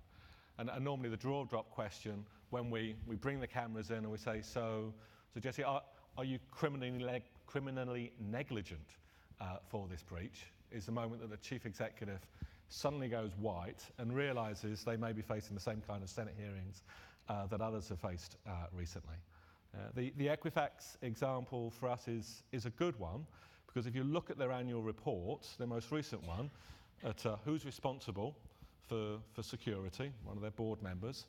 Speaker 3: And normally the draw drop question, when we bring the cameras in and we say, so Jesse, are you criminally negligent for this breach, is the moment that the chief executive suddenly goes white and realizes they may be facing the same kind of Senate hearings that others have faced recently. The Equifax example for us is a good one, because if you look at their annual report, their most recent one, at who's responsible for security, one of their board members,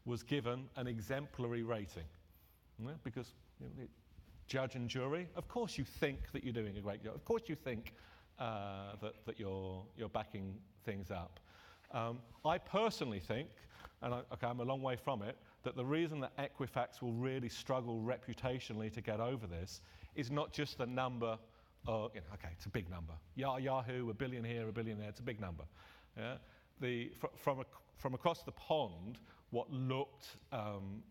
Speaker 3: was given an exemplary rating. Yeah, because judge and jury, of course you think that you're doing a great job. Of course you think that you're backing things up. I personally think, and I'm a long way from it, that the reason that Equifax will really struggle reputationally to get over this is not just the number of, okay, it's a big number. Yahoo, $1 billion here, $1 billion there, it's a big number. Yeah? From across the pond, what looked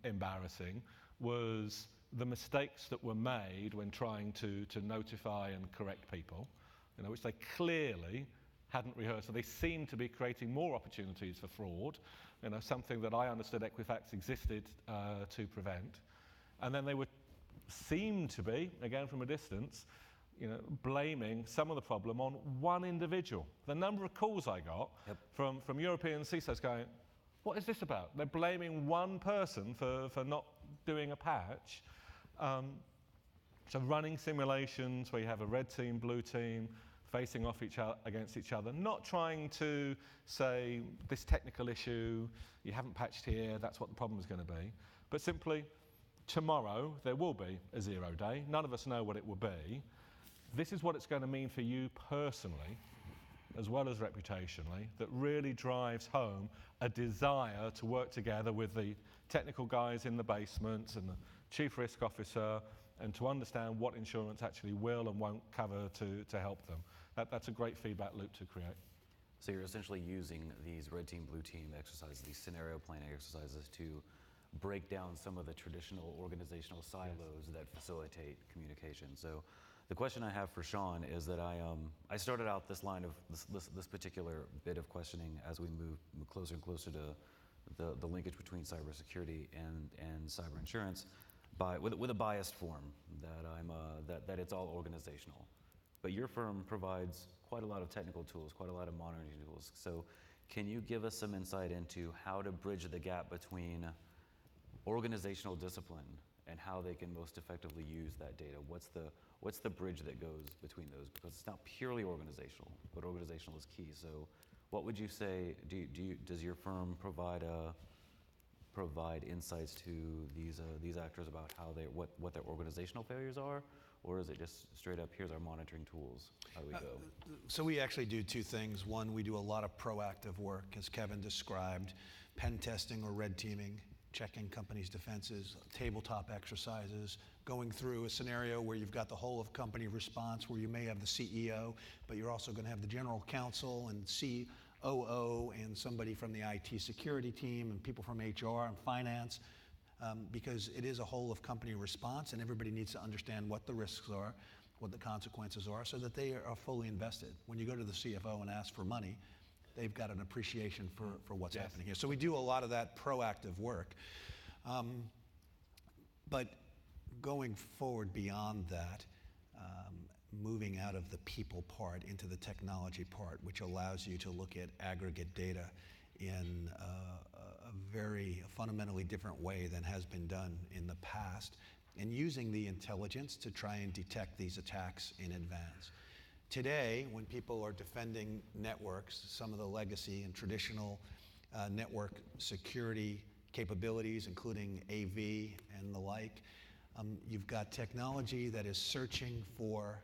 Speaker 3: embarrassing was the mistakes that were made when trying to notify and correct people, which they clearly hadn't rehearsed. So they seemed to be creating more opportunities for fraud, something that I understood Equifax existed to prevent. And then they seemed to be, again from a distance, blaming some of the problem on one individual. The number of calls I got from European CISOs going, what is this about? They're blaming one person for not doing a patch. So running simulations where you have a red team, blue team, facing off against each other, not trying to say this technical issue, you haven't patched here, that's what the problem is going to be, but simply tomorrow there will be a 0 day. None of us know what it will be. This is what it's going to mean for you personally, as well as reputationally, that really drives home a desire to work together with the technical guys in the basements and the chief risk officer, and to understand what insurance actually will and won't cover to help them. That's a great feedback loop to create.
Speaker 2: So you're essentially using these red team, blue team exercises, these scenario planning exercises to break down some of the traditional organizational silos that facilitate communication. So the question I have for Shaun is that I started out this line of this particular bit of questioning as we move closer and closer to the linkage between cybersecurity and cyber insurance with a biased form that it's all organizational. But your firm provides quite a lot of technical tools, quite a lot of monitoring tools. So can you give us some insight into how to bridge the gap between organizational discipline and how they can most effectively use that data? What's the bridge that goes between those? Because it's not purely organizational, but organizational is key. So what would you say, does your firm provide insights to these actors about how what their organizational failures are? Or is it just straight up, here's our monitoring tools, how do we go?
Speaker 4: So we actually do two things. One, we do a lot of proactive work, as Kevin described, pen testing or red teaming, checking companies' defenses, tabletop exercises, going through a scenario where you've got the whole of company response, where you may have the CEO, but you're also going to have the general counsel and COO and somebody from the IT security team and people from HR and finance, because it is a whole of company response and everybody needs to understand what the risks are, what the consequences are, so that they are fully invested. When you go to the CFO and ask for money, they've got an appreciation for what's happening here. So we do a lot of that proactive work. But going forward beyond that, moving out of the people part into the technology part, which allows you to look at aggregate data in a very fundamentally different way than has been done in the past, and using the intelligence to try and detect these attacks in advance. Today, when people are defending networks, some of the legacy and traditional network security capabilities, including AV and the like, you've got technology that is searching for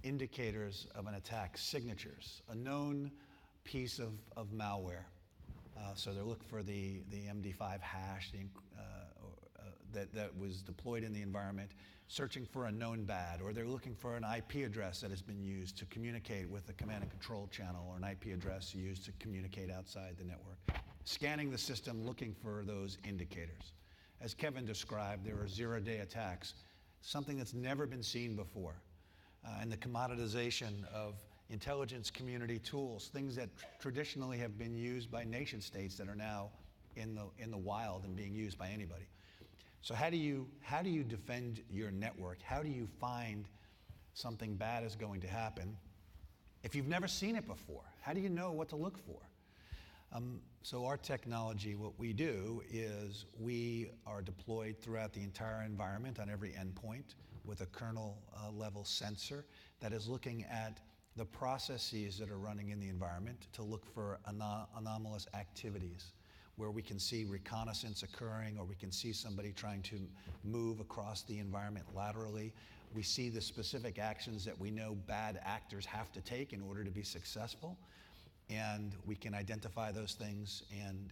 Speaker 4: indicators of an attack, signatures, a known piece of malware. So they're looking for the MD5 hash that was deployed in the environment, searching for a known bad, or they're looking for an IP address that has been used to communicate with a command and control channel, or an IP address used to communicate outside the network. Scanning the system, looking for those indicators. As Kevin described, there are 0-day attacks, something that's never been seen before. And the commoditization of intelligence community tools, things that traditionally have been used by nation states that are now in the wild and being used by anybody. So how do you defend your network? How do you find something bad is going to happen if you've never seen it before? How do you know what to look for? So our technology, what we do is we are deployed throughout the entire environment on every endpoint with a kernel level sensor that is looking at the processes that are running in the environment to look for anomalous activities where we can see reconnaissance occurring or we can see somebody trying to move across the environment laterally. We see the specific actions that we know bad actors have to take in order to be successful, and we can identify those things and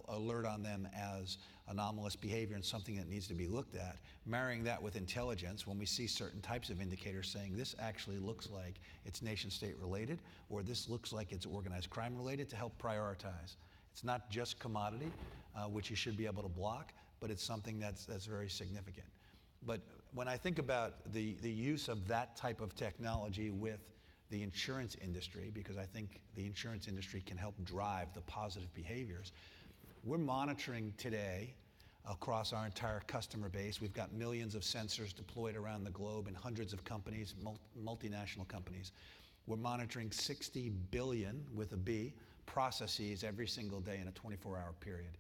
Speaker 4: alert on them as anomalous behavior and something that needs to be looked at. Marrying that with intelligence, when we see certain types of indicators saying this actually looks like it's nation-state related or this looks like it's organized crime related, to help prioritize. It's not just commodity, which you should be able to block, but it's something that's very significant. But when I think about the use of that type of technology with the insurance industry, because I think the insurance industry can help drive the positive behaviors, we're monitoring today across our entire customer base. We've got millions of sensors deployed around the globe in hundreds of companies, multinational companies. We're monitoring 60 billion, with a B, processes every single day in a 24-hour period.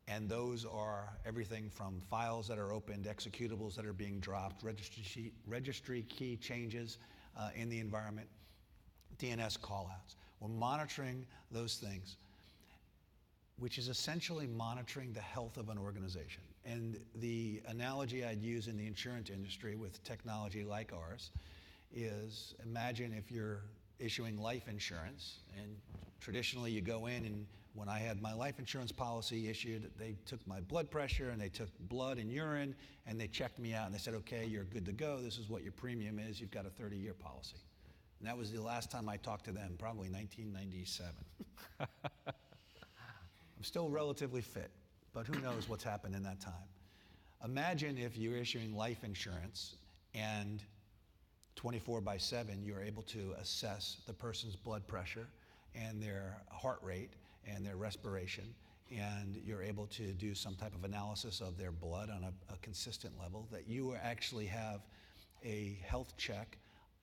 Speaker 4: And those are everything from files that are opened, executables that are being dropped, registry key changes in the environment, DNS callouts. We're monitoring those things, which is essentially monitoring the health of an organization. And the analogy I'd use in the insurance industry with technology like ours is, imagine if you're issuing life insurance, and traditionally you go in, and when I had my life insurance policy issued, they took my blood pressure and they took blood and urine and they checked me out and they said, okay, you're good to go. This is what your premium is. You've got a 30-year policy. And that was the last time I talked to them, probably 1997. I'm still relatively fit, but who knows what's happened in that time. Imagine if you're issuing life insurance and 24/7 you're able to assess the person's blood pressure and their heart rate and their respiration, and you're able to do some type of analysis of their blood on a consistent level, that you actually have a health check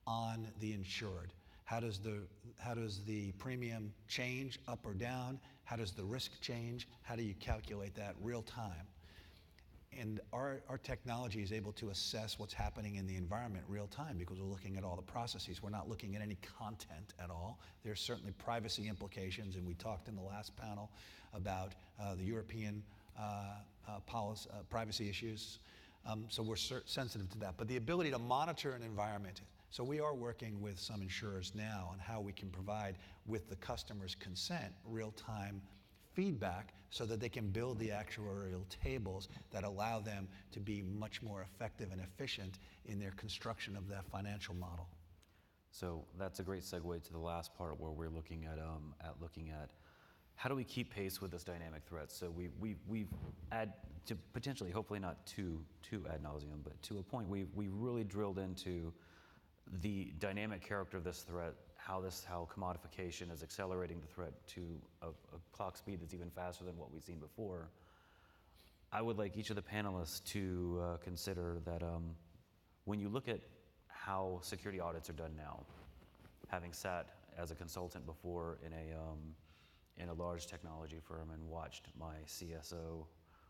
Speaker 4: on the insured. How does the premium change up or down? How does the risk change? How do you calculate that real time? And our technology is able to assess what's happening in the environment real time because we're looking at all the processes. We're not looking at any content at all. There's certainly privacy implications, and we talked in the last panel about the European privacy issues. So we're sensitive to that. But the ability to monitor an environment, so we are working with some insurers now on how we can provide, with the customer's consent, real-time feedback so that they can build the actuarial tables that allow them to be much more effective and efficient in their construction of that financial model.
Speaker 2: So that's a great segue to the last part, where we're looking at how do we keep pace with this dynamic threat. So we've to potentially, hopefully not too ad nauseum, but to a point, we really drilled into the dynamic character of this threat, how commodification is accelerating the threat to a clock speed that's even faster than what we've seen before. I would like each of the panelists to consider that when you look at how security audits are done now, having sat as a consultant before in a large technology firm and watched my CSO,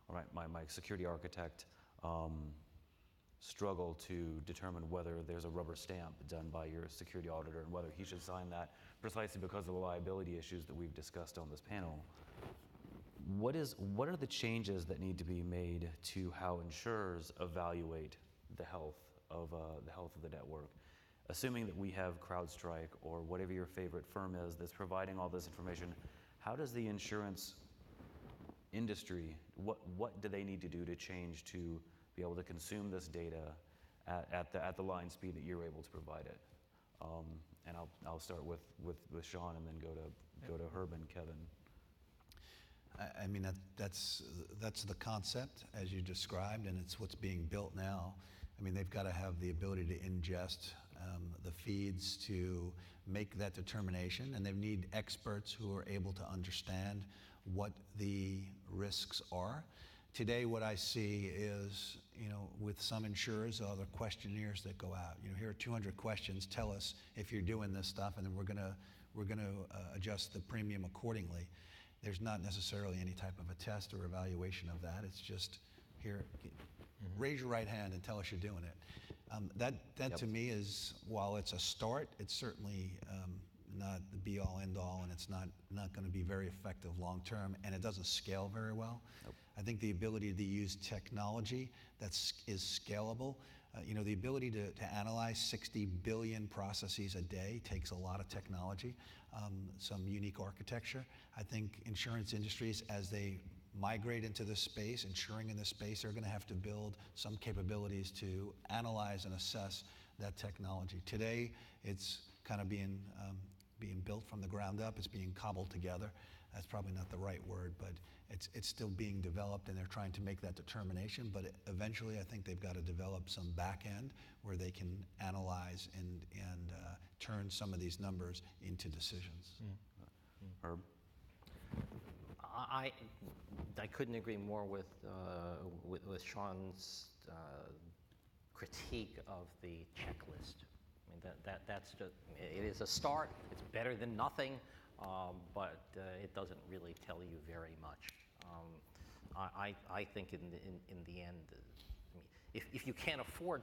Speaker 2: or my security architect, struggle to determine whether there's a rubber stamp done by your security auditor and whether he should sign that, precisely because of the liability issues that we've discussed on this panel. What are the changes that need to be made to how insurers evaluate the health of the network? Assuming that we have CrowdStrike or whatever your favorite firm is that's providing all this information, how does the insurance industry, what do they need to do to change to be able to consume this data at the line speed that you're able to provide it? And I'll start with Shaun and then go to Herb and Kevin.
Speaker 4: I mean, that's the concept as you described, and it's what's being built now. I mean, they've got to have the ability to ingest the feeds to make that determination, and they need experts who are able to understand what the risks are. Today, what I see is, with some insurers, there are questionnaires that go out. Here are 200 questions. Tell us if you're doing this stuff, and then we're going to adjust the premium accordingly. There's not necessarily any type of a test or evaluation of that. It's just, here, raise your right hand and tell us you're doing it. That to me is, while it's a start, it's certainly not the be-all, end-all, and it's not going to be very effective long-term, and it doesn't scale very well.
Speaker 2: Nope.
Speaker 4: I think the ability to use technology that is scalable, the ability to analyze 60 billion processes a day takes a lot of technology, some unique architecture. I think insurance industries, as they migrate into this space, insuring in this space, are going to have to build some capabilities to analyze and assess that technology. Today, it's kind of being built from the ground up. It's being cobbled together. That's probably not the right word, but it's still being developed, and they're trying to make that determination. But eventually, I think they've got to develop some back end where they can analyze and turn some of these numbers into decisions.
Speaker 2: Herb?
Speaker 5: I couldn't agree more with Shaun's critique of the checklist. I mean, that's just, it is a start. It's better than nothing, but it doesn't really tell you very much. I think in the end, I mean, if you can't afford,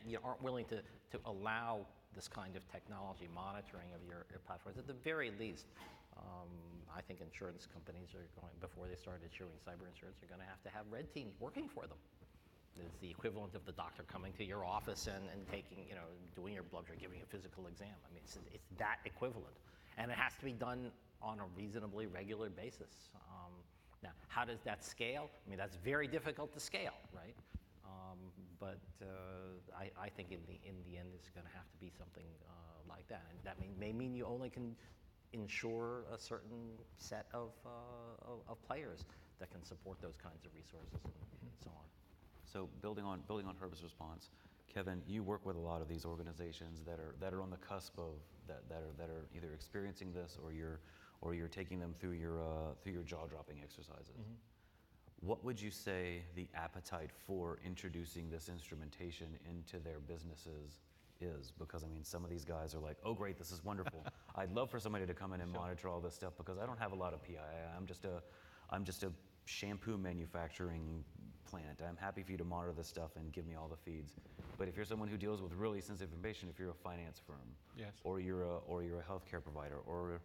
Speaker 5: you aren't willing to allow this kind of technology monitoring of your platforms, at the very least, I think insurance companies are going, before they start issuing cyber insurance, are going to have red teams working for them. It's the equivalent of the doctor coming to your office and taking, doing your blood pressure, giving a physical exam. I mean, it's that equivalent. And it has to be done on a reasonably regular basis. Now, how does that scale? I mean, that's very difficult to scale, right? But I think in the end, it's going to have to be something like that. And that may mean you only can insure a certain set of players that can support those kinds of resources and so on.
Speaker 2: So building on Herb's response, Kevin, you work with a lot of these organizations that are on the cusp of that are either experiencing this or you're taking them through your jaw-dropping exercises. Mm-hmm. What would you say the appetite for introducing this instrumentation into their businesses is? Because I mean, some of these guys are like, oh great, this is wonderful. I'd love for somebody to come in and monitor all this stuff because I don't have a lot of PII. I'm just a shampoo manufacturing plant. I'm happy for you to monitor this stuff and give me all the feeds. But if you're someone who deals with really sensitive information, if you're a finance firm,
Speaker 3: yes,
Speaker 2: or you're a healthcare provider, or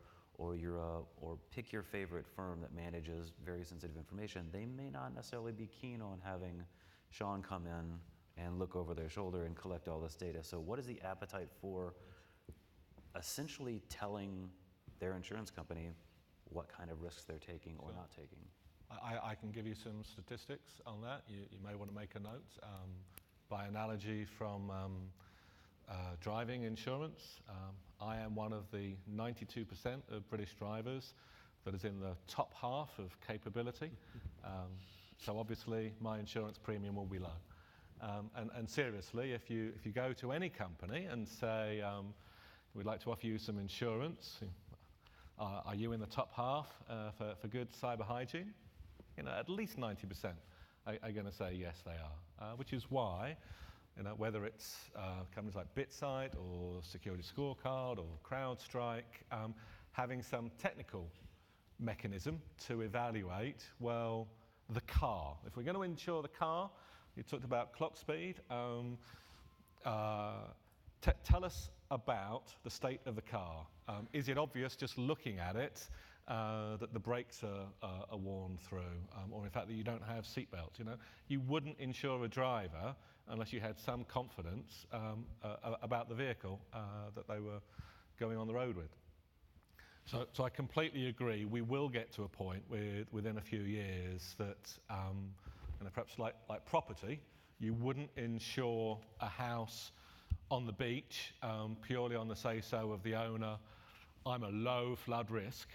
Speaker 2: pick your favorite firm that manages very sensitive information, they may not necessarily be keen on having Shaun come in and look over their shoulder and collect all this data. So what is the appetite for essentially telling their insurance company what kind of risks they're taking or not taking?
Speaker 3: I can give you some statistics on that. You may want to make a note. By analogy from driving insurance, I am one of the 92% of British drivers that is in the top half of capability. So obviously my insurance premium will be low. And seriously, if you go to any company and say, we'd like to offer you some insurance, are you in the top half for good cyber hygiene? At least 90% are going to say yes, they are, which is why, whether it's companies like BitSight or Security Scorecard or CrowdStrike, having some technical mechanism to evaluate, well, the car. If we're going to insure the car, you talked about clock speed. Tell us about the state of the car. Is it obvious just looking at it that the brakes are worn through, or in fact that you don't have seatbelts? You wouldn't insure a driver unless you had some confidence about the vehicle that they were going on the road with. So I completely agree. We will get to a point within a few years that, perhaps like property, you wouldn't insure a house on the beach purely on the say-so of the owner. I'm a low flood risk.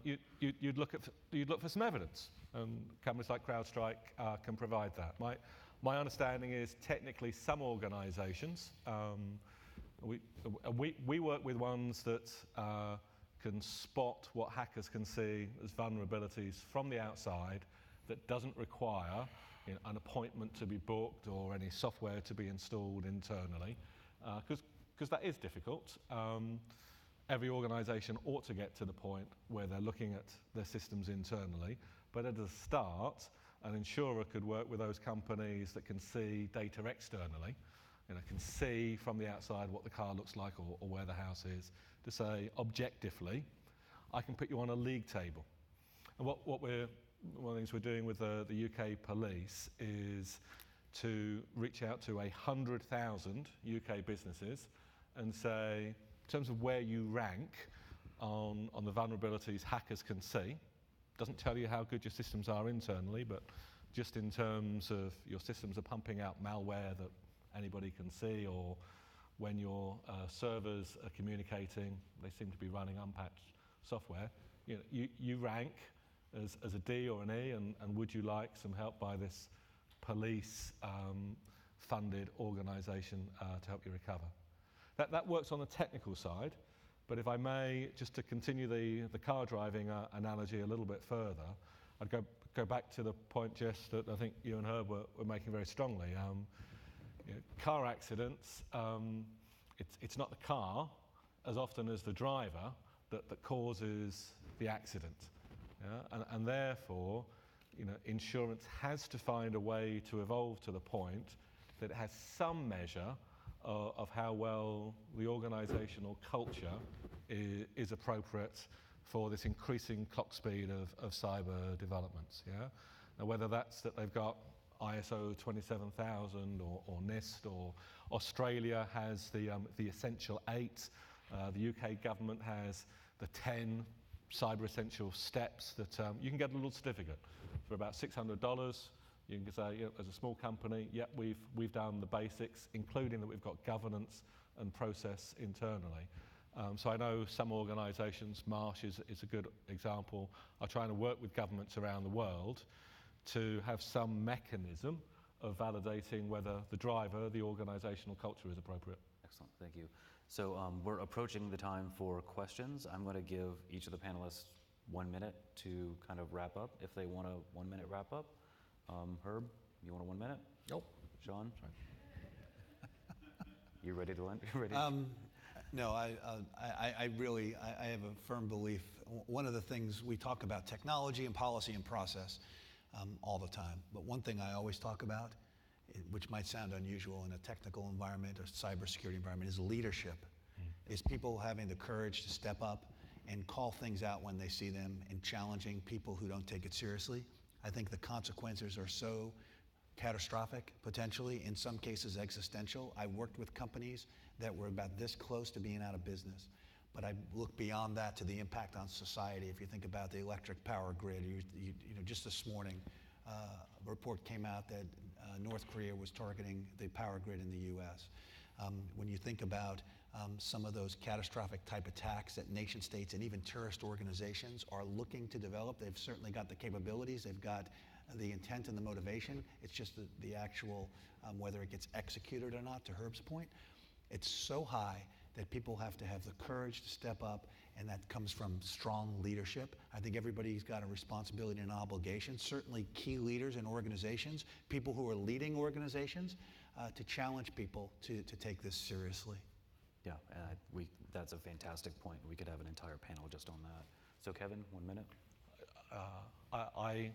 Speaker 3: You'd look for some evidence, and companies like CrowdStrike can provide that. My understanding is technically some organisations, we work with ones that can spot what hackers can see as vulnerabilities from the outside that doesn't require an appointment to be booked or any software to be installed internally, because that is difficult. Every organisation ought to get to the point where they're looking at their systems internally, but at the start, an insurer could work with those companies that can see data externally, can see from the outside what the car looks like or where the house is, to say objectively, I can put you on a league table. And one of the things we're doing with the UK police is to reach out to 100,000 UK businesses and say, in terms of where you rank on the vulnerabilities hackers can see, doesn't tell you how good your systems are internally, but just in terms of your systems are pumping out malware that anybody can see, or when your servers are communicating, they seem to be running unpatched software. You rank as a D or an E, and would you like some help by this police funded organisation to help you recover? That works on the technical side, but if I may, just to continue the car driving analogy a little bit further, I'd go back to the point, Jess, that I think you and Herb were making very strongly. Car accidents, it's not the car as often as the driver that causes the accident. Yeah? And therefore, insurance has to find a way to evolve to the point that it has some measure of how well the organisational culture is appropriate for this increasing clock speed of cyber developments. Yeah? Now, whether that's that they've got ISO 27000 or NIST, or Australia has the Essential 8, the UK government has the 10 cyber essential steps that you can get a little certificate for about $600. You can say, as a small company, yep, we've done the basics, including that we've got governance and process internally. So I know some organisations, Marsh is a good example, are trying to work with governments around the world to have some mechanism of validating whether the driver, the organisational culture is appropriate.
Speaker 2: Excellent, thank you. So we're approaching the time for questions. I'm going to give each of the panelists 1 minute to kind of wrap up, if they want a 1 minute wrap up. Herb, you want a 1 minute?
Speaker 5: Nope.
Speaker 2: Shaun? You ready to end? You ready?
Speaker 4: No, I have a firm belief. One of the things we talk about, technology and policy and process all the time, but one thing I always talk about, which might sound unusual in a technical environment or cybersecurity environment, is leadership. Is people having the courage to step up and call things out when they see them, and challenging people who don't take it seriously. I think the consequences are so catastrophic, potentially, in some cases existential. I worked with companies that were about this close to being out of business. But I look beyond that to the impact on society. If you think about the electric power grid, just this morning, a report came out that North Korea was targeting the power grid in the US. When you think about some of those catastrophic type attacks that nation states and even terrorist organizations are looking to develop, they've certainly got the capabilities, they've got the intent and the motivation. It's just the actual, whether it gets executed or not, to Herb's point, it's so high that people have to have the courage to step up, and that comes from strong leadership. I think everybody's got a responsibility and obligation, certainly key leaders in organizations, people who are leading organizations, to challenge people to take this seriously.
Speaker 2: Yeah, that's a fantastic point. We could have an entire panel just on that. So Kevin, 1 minute.
Speaker 3: I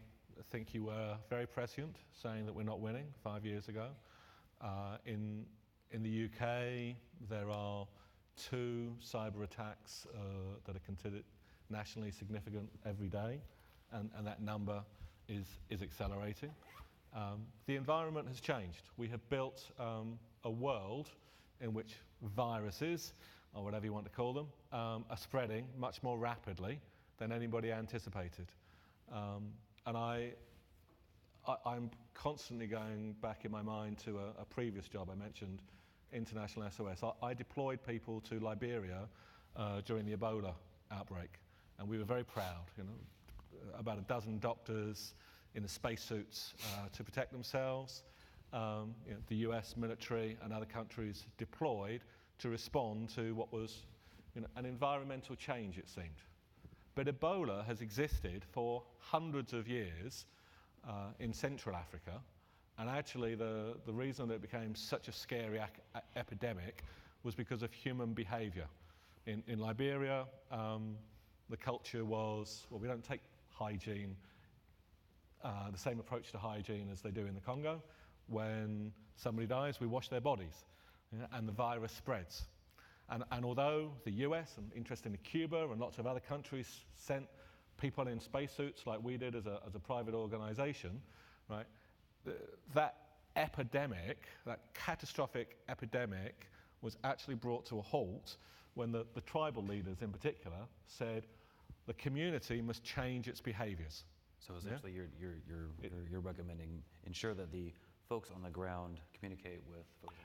Speaker 3: think you were very prescient saying that we're not winning 5 years ago. In the UK, there are 2 cyber attacks that are considered nationally significant every day, and that number is accelerating. The environment has changed. We have built a world in which viruses, or whatever you want to call them, are spreading much more rapidly than anybody anticipated. And I'm constantly going back in my mind to a previous job I mentioned, International SOS. I deployed people to Liberia during the Ebola outbreak, and we were very proud. About a dozen doctors in the spacesuits to protect themselves. The US military and other countries deployed to respond to what was an environmental change, it seemed. But Ebola has existed for hundreds of years in Central Africa. And actually, the reason that it became such a scary epidemic was because of human behavior. In Liberia, the culture was, well, we don't take hygiene the same approach to hygiene as they do in the Congo. When somebody dies, we wash their bodies, and the virus spreads. And although the US, and interestingly Cuba and lots of other countries sent people in spacesuits like we did as a private organization, right, that epidemic, that catastrophic epidemic, was actually brought to a halt when the tribal leaders in particular said the community must change its behaviors.
Speaker 2: So essentially, you're recommending ensure that the folks on the ground communicate with folks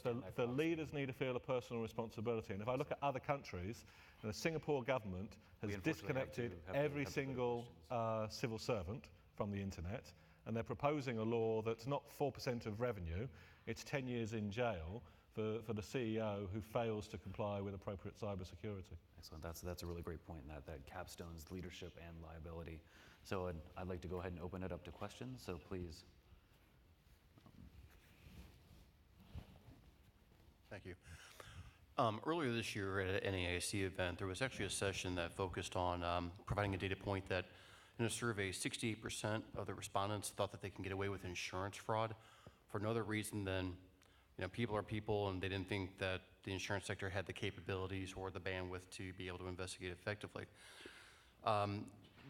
Speaker 2: on top.
Speaker 3: The leaders need to feel a personal responsibility. And if I look at other countries, the Singapore government has disconnected every single civil servant from the internet, and they're proposing a law that's not 4% of revenue, it's 10 years in jail for the CEO who fails to comply with appropriate cybersecurity.
Speaker 2: Excellent. That's a really great point, that capstones leadership and liability. So I'd like to go ahead and open it up to questions, so please.
Speaker 6: Thank you. Earlier this year at an NAIC event, there was actually a session that focused on providing a data point that in a survey, 68% of the respondents thought that they can get away with insurance fraud for no other reason than, people are people, and they didn't think that the insurance sector had the capabilities or the bandwidth to be able to investigate effectively.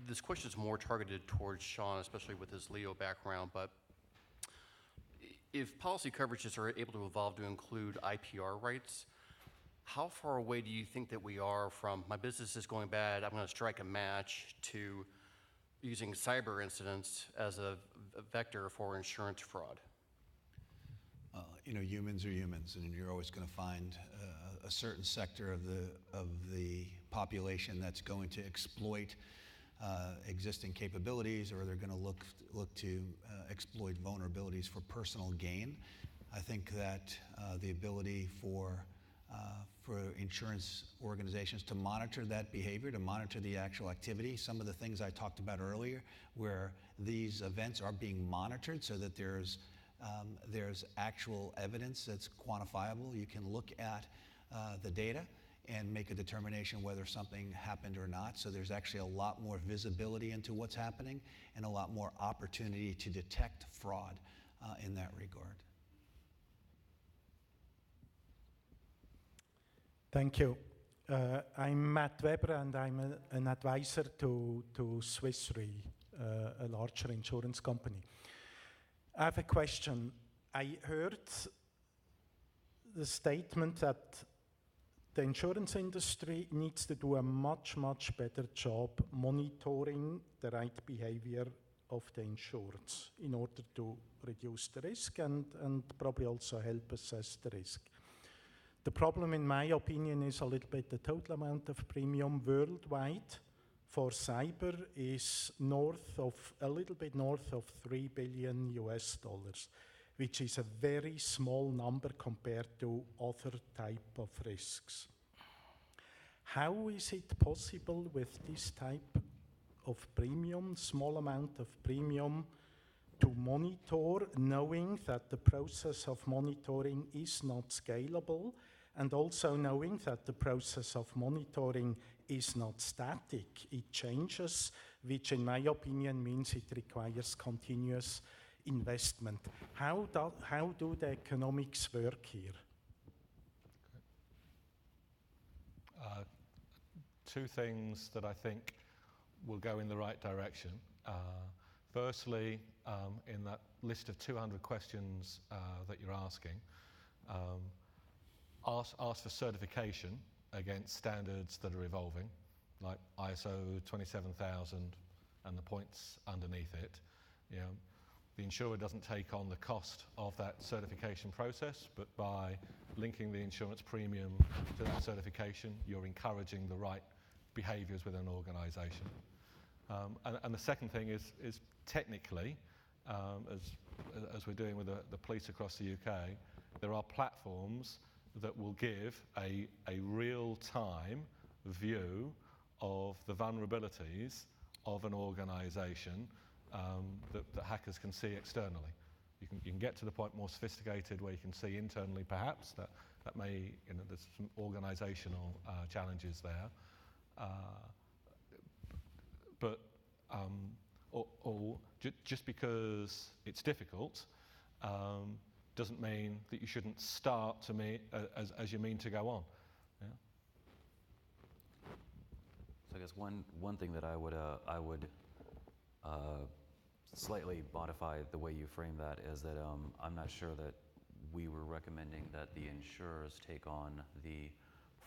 Speaker 6: This question is more targeted towards Shaun, especially with his Leo background, but if policy coverages are able to evolve to include IPR rights, how far away do you think that we are from my business is going bad, I'm going to strike a match, to using cyber incidents as a vector for insurance fraud?
Speaker 4: Humans are humans, and you're always going to find a certain sector of the population that's going to exploit existing capabilities, or they're going to look to exploit vulnerabilities for personal gain. I think that the ability for insurance organizations to monitor that behavior, to monitor the actual activity, some of the things I talked about earlier, where these events are being monitored so that there's actual evidence that's quantifiable. You can look at the data and make a determination whether something happened or not. So there's actually a lot more visibility into what's happening and a lot more opportunity to detect fraud in that regard.
Speaker 7: Thank you. I'm Matt Weber, and I'm an advisor to Swiss Re, a larger insurance company. I have a question. I heard the statement that the insurance industry needs to do a much, much better job monitoring the right behavior of the insureds in order to reduce the risk and probably also help assess the risk. The problem, in my opinion, is a little bit the total amount of premium worldwide for cyber is a little bit north of $3 billion US, which is a very small number compared to other type of risks. How is it possible with this type of premium, small amount of premium, to monitor, knowing that the process of monitoring is not scalable, and also knowing that the process of monitoring is not static, it changes, which in my opinion means it requires continuous investment. How do the economics work here?
Speaker 3: Two things that I think will go in the right direction. Firstly, in that list of 200 questions that you're asking, ask for certification against standards that are evolving, like ISO 27000 and the points underneath it. The insurer doesn't take on the cost of that certification process, but by linking the insurance premium to that certification, you're encouraging the right behaviors within an organization. And the second thing is technically, as we're doing with the police across the UK, there are platforms that will give a real-time view of the vulnerabilities of an organization that hackers can see externally. You can get to the point more sophisticated where you can see internally, perhaps, that may, there's some organizational challenges there. But or just because it's difficult doesn't mean that you shouldn't start to as you mean to go on. Yeah.
Speaker 2: So I guess one thing that I would slightly modify the way you frame that is that I'm not sure that we were recommending that the insurers take on the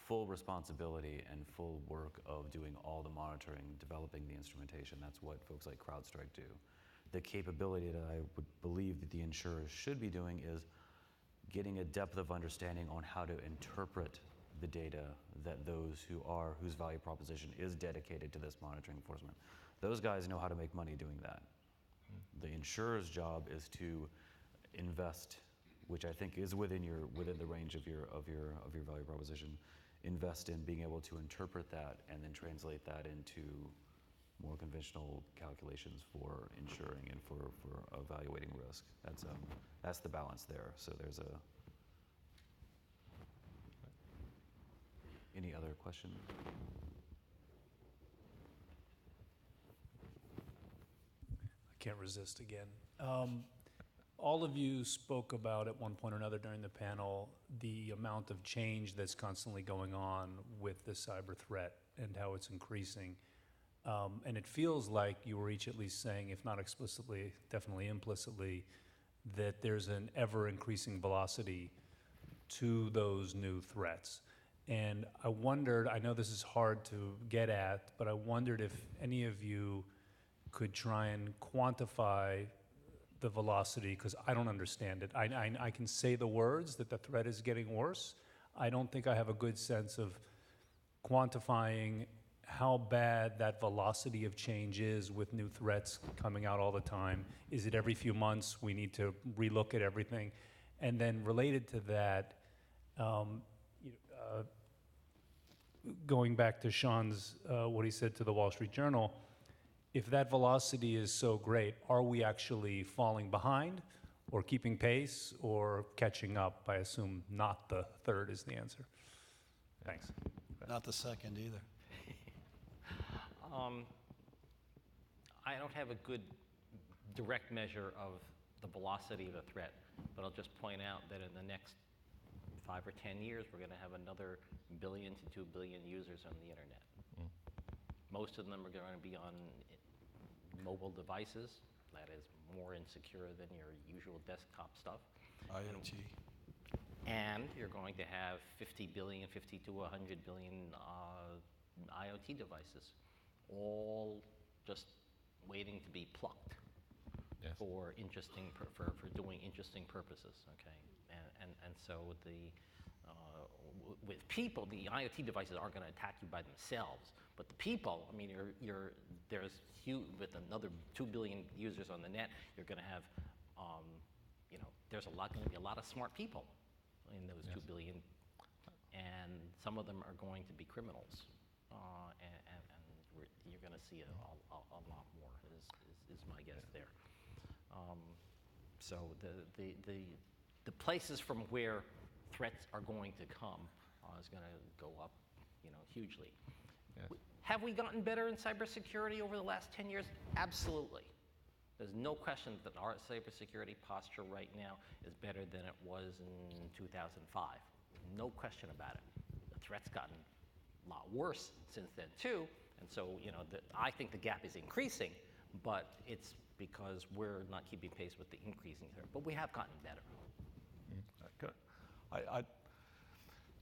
Speaker 2: full responsibility and full work of doing all the monitoring, developing the instrumentation. That's what folks like CrowdStrike do. The capability that I would believe that the insurers should be doing is getting a depth of understanding on how to interpret the data that whose value proposition is dedicated to this monitoring enforcement. Those guys know how to make money doing that. The insurer's job is to invest, which I think is within the range of your value proposition. Invest in being able to interpret that and then translate that into more conventional calculations for insuring and for evaluating risk. That's the balance there. So there's any other question?
Speaker 8: I can't resist again. All of you spoke about at one point or another during the panel the amount of change that's constantly going on with the cyber threat and how it's increasing. And it feels like you were each at least saying, if not explicitly, definitely implicitly, that there's an ever-increasing velocity to those new threats. And I wondered, I know this is hard to get at, but I wondered if any of you could try and quantify the velocity, because I don't understand it. I can say the words that the threat is getting worse. I don't think I have a good sense of quantifying how bad that velocity of change is with new threats coming out all the time. Is it every few months we need to relook at everything? And then related to that, going back to Shaun's, what he said to the Wall Street Journal, if that velocity is so great, are we actually falling behind or keeping pace or catching up? I assume not the third is the answer. Thanks.
Speaker 4: Not the second either.
Speaker 5: I don't have a good direct measure of the velocity of the threat, but I'll just point out that in the next 5 or 10 years, we're going to have another 1 billion to 2 billion users on the internet. Most of them are going to be on mobile devices. That is more insecure than your usual desktop stuff.
Speaker 4: IoT.
Speaker 5: And you're going to have 50 to 100 billion IoT devices, all just waiting to be plucked.
Speaker 3: Yes.
Speaker 5: For doing interesting purposes. Okay, and so with people, the IoT devices aren't going to attack you by themselves, but the people, I mean, there's huge, with another 2 billion users on the net, you're going to have, there's going to be a lot of smart people in those 2 billion, and some of them are going to be criminals, and you're going to see a lot more. Is my guess there. So the places from where threats are going to come is going to go up, hugely.
Speaker 3: Yes.
Speaker 5: Have we gotten better in cybersecurity over the last 10 years? Absolutely. There's no question that our cybersecurity posture right now is better than it was in 2005. No question about it. The threat's gotten a lot worse since then too, and so I think the gap is increasing, but it's because we're not keeping pace with the increasing threat. But we have gotten better.
Speaker 3: Good.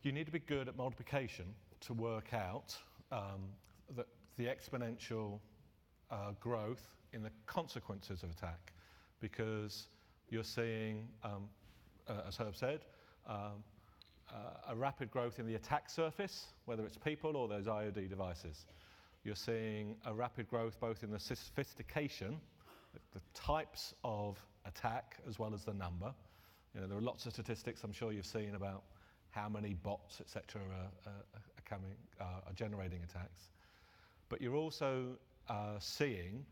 Speaker 3: You need to be good at multiplication to work out the exponential growth in the consequences of attack, because you're seeing, as Herb said, a rapid growth in the attack surface, whether it's people or those IoT devices. You're seeing a rapid growth both in the sophistication, the types of attack, as well as the number. There are lots of statistics I'm sure you've seen about how many bots, etc., are generating attacks. But you're also seeing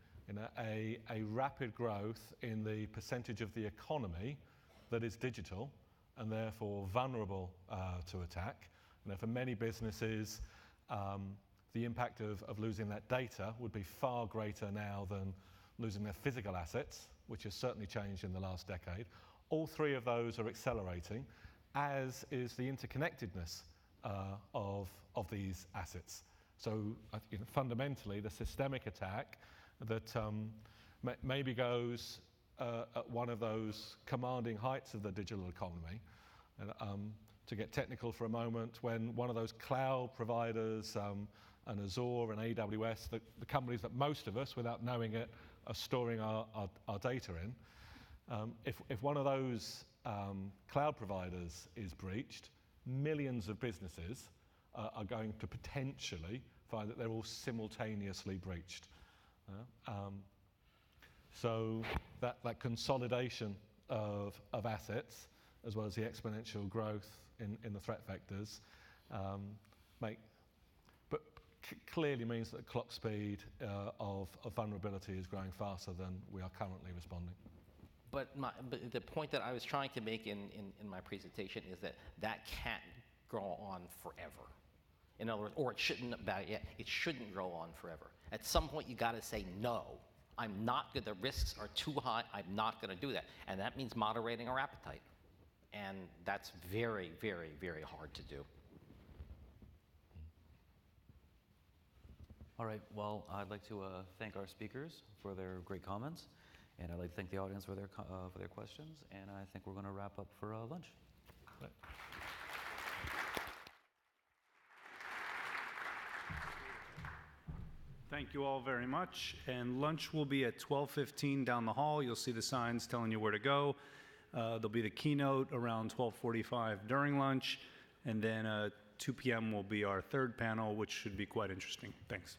Speaker 3: a rapid growth in the percentage of the economy that is digital and therefore vulnerable to attack. For many businesses, the impact of losing that data would be far greater now than losing their physical assets, which has certainly changed in the last decade. All three of those are accelerating, as is the interconnectedness of these assets. So fundamentally, the systemic attack that maybe goes at one of those commanding heights of the digital economy. To get technical for a moment, when one of those cloud providers, and Azure and AWS, the companies that most of us, without knowing it, are storing our data in, if one of those cloud providers is breached, millions of businesses are going to potentially find that they're all simultaneously breached. So that consolidation of assets, as well as the exponential growth in the threat vectors, clearly means that the clock speed of vulnerability is growing faster than we are currently responding.
Speaker 5: But the point that I was trying to make in my presentation is that can't go on forever. In other words, or it shouldn't, it shouldn't go on forever. At some point, you got to say, no, I'm not good, the risks are too high, I'm not going to do that. And that means moderating our appetite. And that's very, very, very hard to do.
Speaker 2: All right, well, I'd like to thank our speakers for their great comments, and I'd like to thank the audience for their questions, and I think we're going to wrap up for lunch.
Speaker 3: Right.
Speaker 1: Thank you all very much. And lunch will be at 12:15 down the hall. You'll see the signs telling you where to go. There'll be the keynote around 12:45 during lunch, and then 2 p.m. will be our third panel, which should be quite interesting. Thanks.